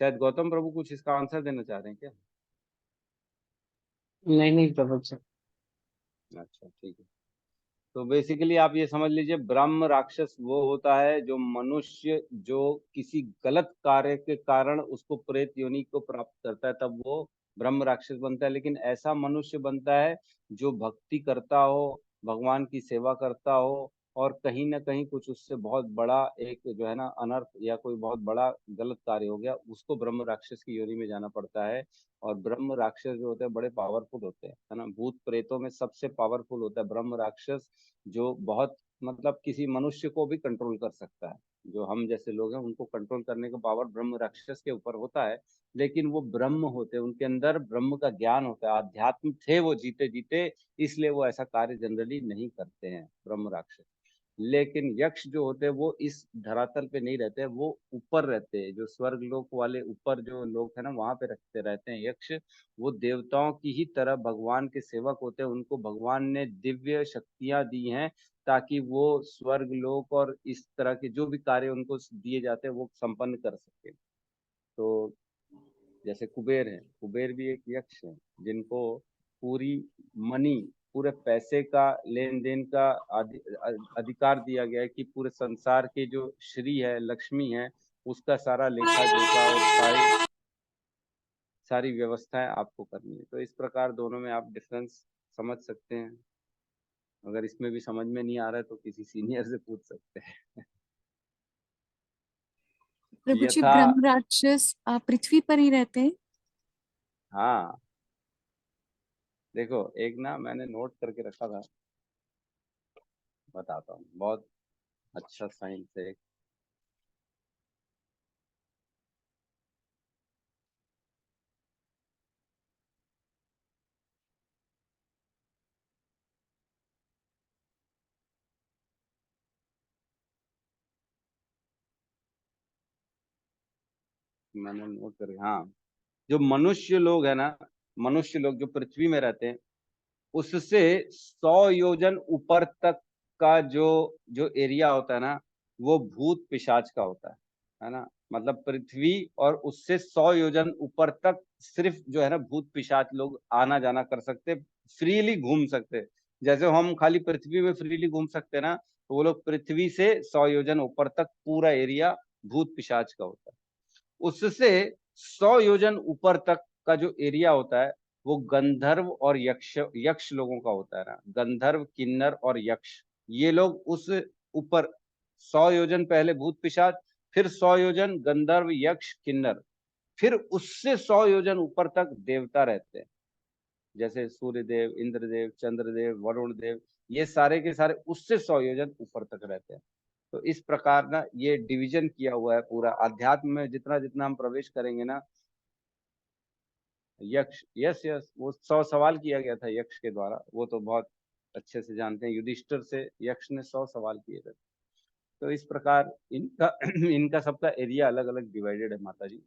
शायद गौतम प्रभु कुछ इसका आंसर देना चाह रहे हैं क्या? नहीं नहीं प्रभु जी। अच्छा, ठीक है। तो बेसिकली आप ये समझ लीजिए, ब्रह्म राक्षस वो होता है जो मनुष्य जो किसी गलत कार्य के कारण उसको प्रेत योनि को प्राप्त करता है, तब वो ब्रह्म राक्षस बनता है। लेकिन ऐसा मनुष्य बनता है जो भक्ति करता हो, भगवान की सेवा करता हो, और कहीं ना कहीं कुछ उससे बहुत बड़ा एक जो है ना अनर्थ या कोई बहुत बड़ा गलत कार्य हो गया, उसको ब्रह्म राक्षस की योनि में जाना पड़ता है। और ब्रह्म राक्षस जो होते हैं बड़े पावरफुल होते हैं, है ना। भूत प्रेतों में सबसे पावरफुल होता है ब्रह्म राक्षस, जो बहुत मतलब किसी मनुष्य को भी कंट्रोल कर सकता है। जो हम जैसे लोग हैं उनको कंट्रोल करने का पावर ब्रह्म राक्षस के ऊपर होता है। लेकिन वो ब्रह्म होते हैं, उनके अंदर ब्रह्म का ज्ञान होता है, आध्यात्म थे वो जीते जीते, इसलिए वो ऐसा कार्य जनरली नहीं करते हैं ब्रह्म राक्षस। लेकिन यक्ष जो होते हैं वो इस धरातल पे नहीं रहते हैं, वो ऊपर रहते हैं, जो स्वर्ग लोक वाले ऊपर जो लोग हैं ना, वहां पे रखते रहते हैं यक्ष। वो देवताओं की ही तरह भगवान के सेवक होते हैं, उनको भगवान ने दिव्य शक्तियां दी हैं ताकि वो स्वर्ग लोक और इस तरह के जो भी कार्य उनको दिए जाते हैं वो संपन्न कर सके। तो जैसे कुबेर है, कुबेर भी एक यक्ष है, जिनको पूरी मनी, पूरे पैसे का लेन देन का अधिकार दिया गया है, कि पूरे संसार के जो श्री है, लक्ष्मी है, उसका सारा लेखा जोखा और सारी व्यवस्थाएं आपको करनी है। तो इस प्रकार दोनों में आप डिफरेंस समझ सकते हैं। अगर इसमें भी समझ में नहीं आ रहा है तो किसी सीनियर से पूछ सकते हैं। प्रभु ये जी, था। ब्रह्म राक्षस पृथ्वी पर ही रहते हैं? हाँ, देखो एक ना मैंने नोट करके रखा था, बताता हूँ, बहुत अच्छा साइंस है। मैंने नोट करके, हाँ, जो मनुष्य लोग है ना, मनुष्य लोग जो पृथ्वी में रहते हैं, उससे 100 योजन ऊपर तक का जो जो एरिया होता है ना, वो भूत पिशाच का होता है ना। मतलब पृथ्वी और उससे 100 योजन ऊपर तक सिर्फ जो है ना भूत पिशाच लोग आना जाना कर सकते, फ्रीली घूम सकते। जैसे हम खाली पृथ्वी में फ्रीली घूम सकते हैं ना, तो वो लोग पृथ्वी से 100 योजन ऊपर तक पूरा एरिया भूत पिशाच का होता है। उससे 100 योजन ऊपर तक का जो एरिया होता है वो गंधर्व और यक्ष लोगों का होता है ना। गंधर्व, किन्नर और यक्ष, ये लोग उस ऊपर 100 योजन पहले भूत पिशाच, फिर 100 योजन गंधर्व, यक्ष, किन्नर, फिर उससे 100 योजन ऊपर तक देवता रहते हैं। जैसे सूर्यदेव, इंद्रदेव, चंद्रदेव, वरुण देव, ये सारे के सारे उससे 100 योजन ऊपर तक रहते हैं। तो इस प्रकार ना ये डिवीजन किया हुआ है पूरा अध्यात्म में। जितना जितना हम प्रवेश करेंगे ना, यक्ष, यस यस, वो 100 सवाल किया गया था यक्ष के द्वारा, वो तो बहुत अच्छे से जानते हैं। युधिष्ठिर से यक्ष ने 100 सवाल किए थे। तो इस प्रकार इनका इनका सबका एरिया अलग अलग डिवाइडेड है माता जी।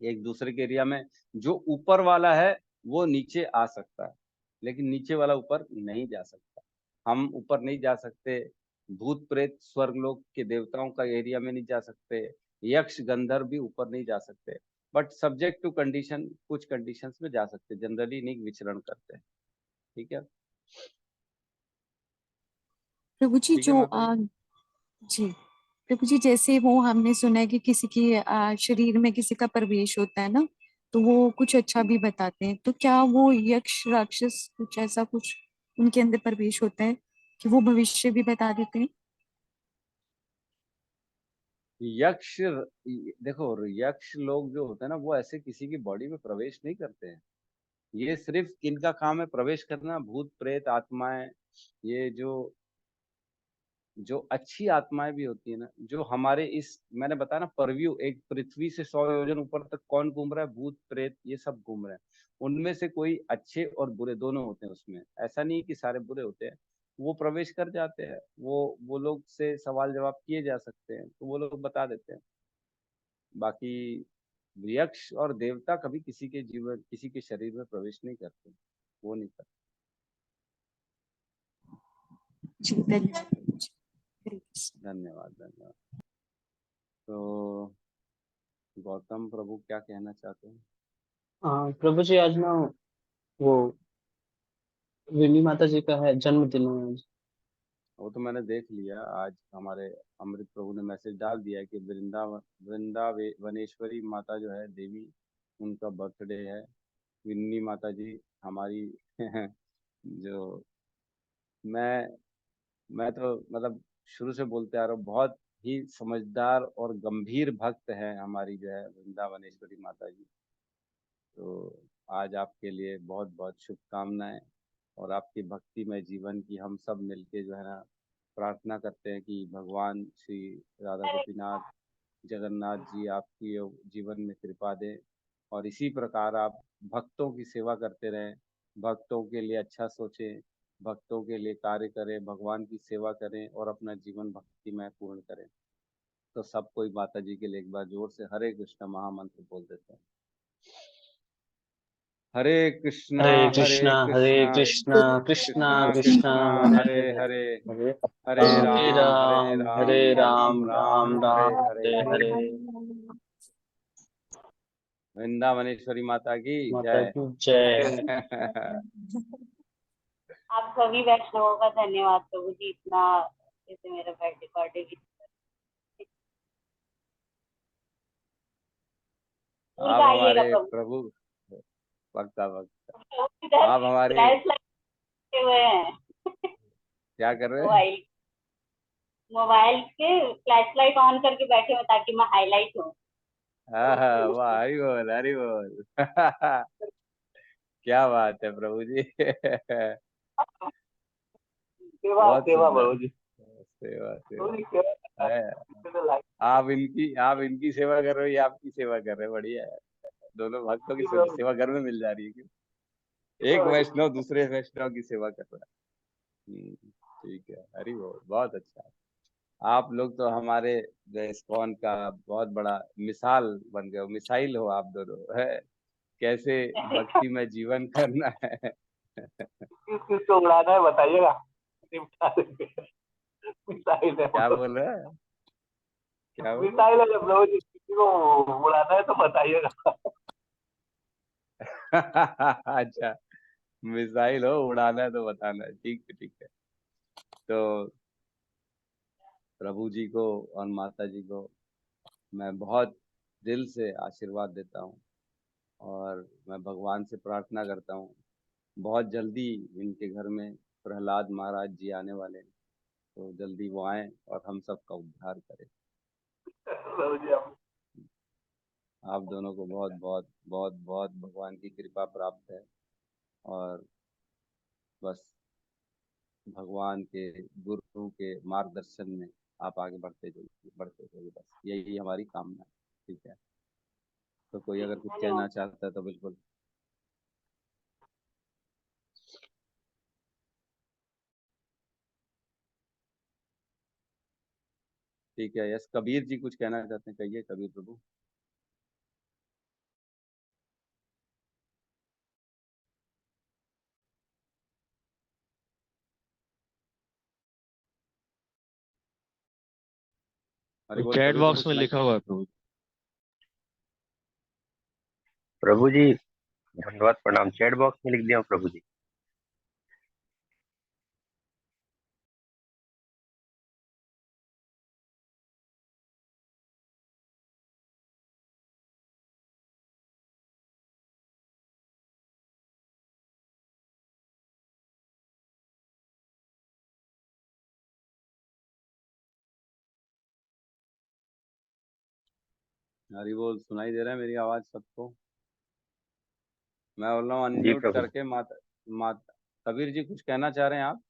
एक दूसरे के एरिया में जो ऊपर वाला है वो नीचे आ सकता है, लेकिन नीचे वाला ऊपर नहीं जा सकता। हम ऊपर नहीं जा सकते, भूत प्रेत स्वर्गलोक के देवताओं का एरिया में नहीं जा सकते, यक्ष गंधर्व भी ऊपर नहीं जा सकते, बट सब्जेक्ट टू कंडीशन कुछ कंडीशंस में जा सकते, जनरली नहीं विचरण करते। ठीक है प्रभु जी, ठीक है जो माता जी। जी प्रभु जी, जैसे वो हमने सुना है कि किसी की शरीर में किसी का प्रवेश होता है ना, तो वो कुछ अच्छा भी बताते हैं। तो क्या वो यक्ष राक्षस कुछ ऐसा कुछ उनके अंदर प्रवेश होता है कि वो भविष्य भी बता देते हैं? यक्ष, देखो यक्ष लोग जो होते हैं ना, वो ऐसे किसी की बॉडी में प्रवेश नहीं करते हैं। ये सिर्फ किनका काम है प्रवेश करना? भूत प्रेत आत्माएं, ये जो अच्छी आत्माएं भी होती है ना, जो हमारे इस, मैंने बताया ना परव्यू, एक पृथ्वी से 100 योजन ऊपर तक कौन घूम रहा है? भूत प्रेत, ये सब घूम रहे हैं। उनमें से कोई अच्छे और बुरे दोनों होते हैं उसमें, ऐसा नहीं कि सारे बुरे होते हैं। वो प्रवेश कर जाते हैं, वो लोग से सवाल जवाब किए जा सकते हैं, तो वो लोग बता देते हैं। बाकी यक्ष और देवता कभी किसी के जीवन, किसी के शरीर में प्रवेश नहीं करते, वो नहीं करते। जी धन्यवाद प्रभु जी। हरे कृष्ण। धन्यवाद धन्यवाद। तो गौतम प्रभु क्या कहना चाहते हैं? हाँ प्रभु जी, आज ना वो विनी माता जी का है जन्मदिन है आज। वो तो मैंने देख लिया, आज हमारे अमृत प्रभु ने मैसेज डाल दिया है कि वृंदावनेश्वरी माता जो है देवी, उनका बर्थडे है। विन्नी माता जी हमारी जो, मैं मैं तो मतलब शुरू से बोलते आ रहा हूँ, बहुत ही समझदार और गंभीर भक्त है हमारी जो है वृंदावनेश्वरी माता जी। तो आज आपके लिए बहुत बहुत शुभकामनाएं, और आपकी भक्तिमय जीवन की हम सब मिलके जो है ना प्रार्थना करते हैं कि भगवान श्री राधा गोपीनाथ जगन्नाथ जी आपकी जीवन में कृपा दें, और इसी प्रकार आप भक्तों की सेवा करते रहें, भक्तों के लिए अच्छा सोचें, भक्तों के लिए कार्य करें, भगवान की सेवा करें और अपना जीवन भक्तिमय पूर्ण करें। तो सब कोई माता जी के लिए एक बार जोर से हरे कृष्ण महामंत्र बोल देते हैं। हरे कृष्णा हरे हरे कृष्णा हरे कृष्णा कृष्णा कृष्णा कृष्णा कृष्णा कृष्णा हरे हरे हरे हरे, हरे हरे हरे राम हरे राम राम राम हरे राम हरे। हरे हरे। वृंदावनेश्वरी माता की माता जय। की जय। आप सभी वैष्णवों का धन्यवाद प्रभु जी, इतना जैसे मेरा बर्थडे भी स्कूल आप का आइएगा हमारे प्रभु। प्रभु, वक्ता वक्ता, इधर आप हमारे फ्लैश लगे हुए हैं क्या कर रहे हैं? मोबाइल मोबाइल के फ्लैश लाइट ऑन करके बैठे हुए ताकि मैं हाईलाइट हूँ। हाँ, वाह, हरि बोल हरि बोल। क्या बात है प्रभु जी। बहुत सेवा सुंदर, प्रभु जी। सेवा प्रभु सेवा जी, सेवा है। आप इनकी सेवा कर रहे हो, ये आपकी सेवा कर रहे हो, बढ़िया है। दोनों भक्तों की सेवा घर में मिल जा रही है क्यों? एक वैष्णव दूसरे वैष्णव की सेवा कर रहा है। ठीक है, हरि बोल, बहुत अच्छा। आप लोग तो हमारे जो इस्कॉन का बहुत बड़ा मिसाल बन गए हो, मिसाइल हो आप दोनों, है कैसे भक्ति में जीवन करना है। किस किस को उड़ाना है बताइएगा, निपटा देंगे। मिसाइल है क्या बोल रहा है? क्या बोल रहा मिसाइल है जब प्रभु जी किसी को उड़ाना है तो बताइएगा। है? अच्छा, मिसाइल हो उड़ाना है तो बताना है, ठीक है, ठीक है। तो प्रभु जी को और माता जी को मैं बहुत दिल से आशीर्वाद देता हूँ, और मैं भगवान से प्रार्थना करता हूँ बहुत जल्दी इनके घर में प्रहलाद महाराज जी आने वाले हैं, तो जल्दी वो आए और हम सबका उद्धार करें। प्रभु जी आप दोनों को बहुत बहुत बहुत बहुत भगवान की कृपा प्राप्त है, और बस भगवान के गुरु के मार्गदर्शन में आप आगे बढ़ते जाइए, बस यही हमारी कामना है। ठीक है, तो कोई अगर कुछ कहना चाहता है तो बिल्कुल। ठीक है, यस, कबीर जी कुछ कहना चाहते हैं, कहिए कबीर प्रभु। अरे बोल चैट कबीर प्रभु, बॉक्स में सुनाई। लिखा हुआ है प्रभु। प्रभु जी धन्यवाद प्रणाम, चैट बॉक्स में लिख दिया हूँ प्रभु जी। हरी बोल, सुनाई दे रहा है मेरी आवाज सबको? मैं बोल रहा हूँ जी अनम्यूट प्रभु जी। करके माता कबीर जी कुछ कहना चाह रहे हैं आप?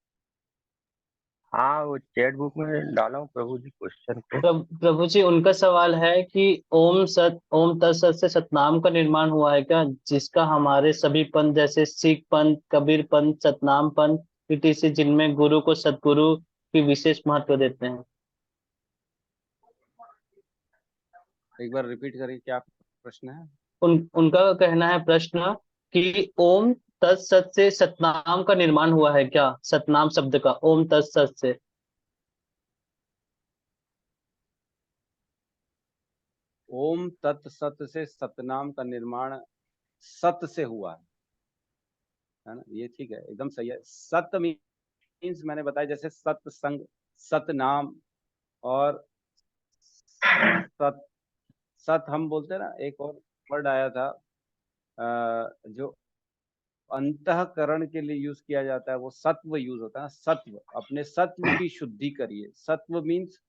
हाँ वो चैट बुक में डाला हूँ प्रभु जी क्वेश्चन पे। प्रभु जी उनका सवाल है कि ओम तत्सत से सतनाम का निर्माण हुआ है क्या, जिसका हमारे सभी पंथ जैसे सिख पंथ, कबीर पंथ, सतनाम पंथ etc जिनमें गुरु को सतगुरु की विशेष महत्व देते हैं। एक बार रिपीट करिए, क्या प्रश्न है? उनका कहना है प्रश्न कि ओम तत्सत से सतनाम का निर्माण हुआ है क्या, सतनाम शब्द का ओम तत्सत से। ओम तत्सत से सतनाम का निर्माण सत से हुआ है ना? ये ठीक है, एकदम सही है। सत मीन्स मैंने बताया, जैसे सत्संग, सतनाम, और सत सत हम बोलते हैं ना, एक और वर्ड आया था जो अंतःकरण के लिए यूज किया जाता है, वो सत्व यूज होता है ना, सत्व। अपने सत्व की शुद्धि करिए। सत्व मीन्स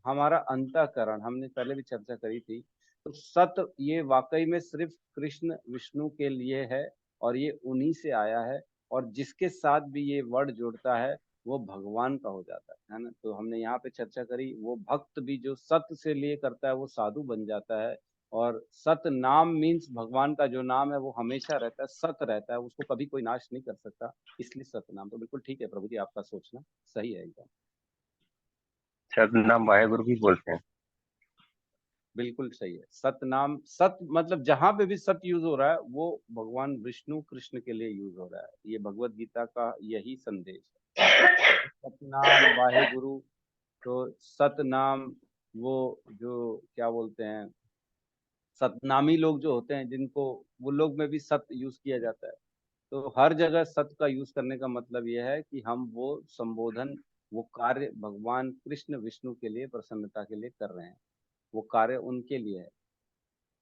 हमारा अंतःकरण, हमने पहले भी चर्चा करी थी। तो सत ये वाकई में सिर्फ कृष्ण विष्णु के लिए है, और ये उन्हीं से आया है, और जिसके साथ भी ये वर्ड जुड़ता है वो भगवान का हो जाता है ना? तो हमने यहाँ पे चर्चा करी, वो भक्त भी जो सत से लिए करता है वो साधु बन जाता है। और सत नाम मीन्स भगवान का जो नाम है वो हमेशा रहता है, सत रहता है, उसको कभी कोई नाश नहीं कर सकता, इसलिए सत नाम। तो बिल्कुल ठीक है प्रभु जी, आपका सोचना सही है एकदम। सतनाम वाहेगुरु भी बोलते हैं। बिल्कुल सही है, सत नाम, सत मतलब जहां पे भी सत यूज हो रहा है वो भगवान विष्णु कृष्ण के लिए यूज हो रहा है। ये भगवत गीता का यही संदेश है। सतनाम वाहे गुरु। तो सतनाम, वो जो क्या बोलते हैं, सतनामी लोग जो होते हैं, जिनको वो लोग में भी सत यूज किया जाता है। तो हर जगह सत का यूज करने का मतलब यह है कि हम वो संबोधन, वो कार्य भगवान कृष्ण विष्णु के लिए, प्रसन्नता के लिए कर रहे हैं, वो कार्य उनके लिए है।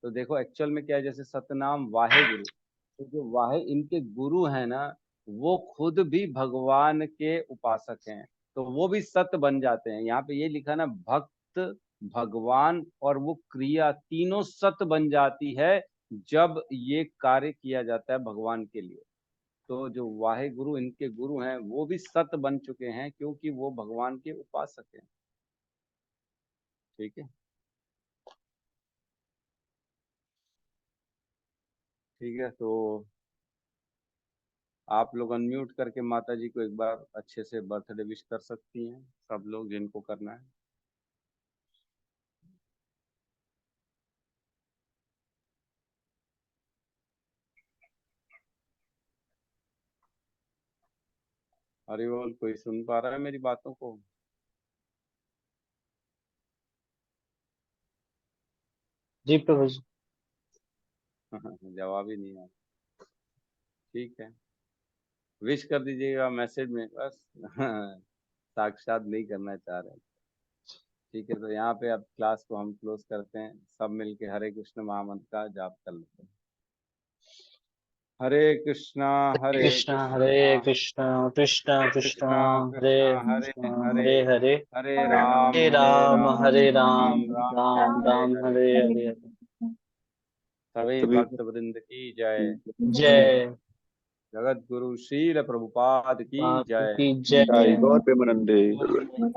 तो देखो एक्चुअल में क्या है, जैसे सतनाम वाहे गुरु, तो जो वाहे इनके गुरु हैं ना, वो खुद भी भगवान के उपासक हैं, तो वो भी सत बन जाते हैं। यहाँ पे ये लिखा ना, भक्त, भगवान और वो क्रिया, तीनों सत बन जाती है जब ये कार्य किया जाता है भगवान के लिए। तो जो वाहे गुरु इनके गुरु हैं वो भी सत बन चुके हैं, क्योंकि वो भगवान के उपासक हैं। ठीक है, ठीक है। तो आप लोग अनम्यूट करके माता जी को एक बार अच्छे से बर्थडे विश कर सकती हैं, सब लोग जिनको करना है। हरि बोल, कोई सुन पा रहा है मेरी बातों को? जी प्रभु जी। जवाब ही नहीं आया। ठीक है, विश कर दीजिएगा मैसेज में बस। साक्षात नहीं करना चाह रहे। ठीक है, तो यहाँ पे अब क्लास को हम क्लोज करते हैं। सब मिलके हरे कृष्ण महामंत्र का जाप कर लेते हैं। हरे कृष्णा कृष्ण हरे कृष्ण कृष्ण कृष्ण हरे हरे हरे हरे हरे हरे राम हरे राम राम राम राम हरे हरे। सभी भक्त वृंद की जय। जय जगत गुरु श्रील प्रभुपाद की जय। की जय। गौर प्रेमानंदे।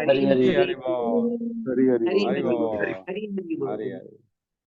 हरि हरि हरि बोल हरि हरि हरि बोल। बोल हरि हरि बोल। हरि हरि।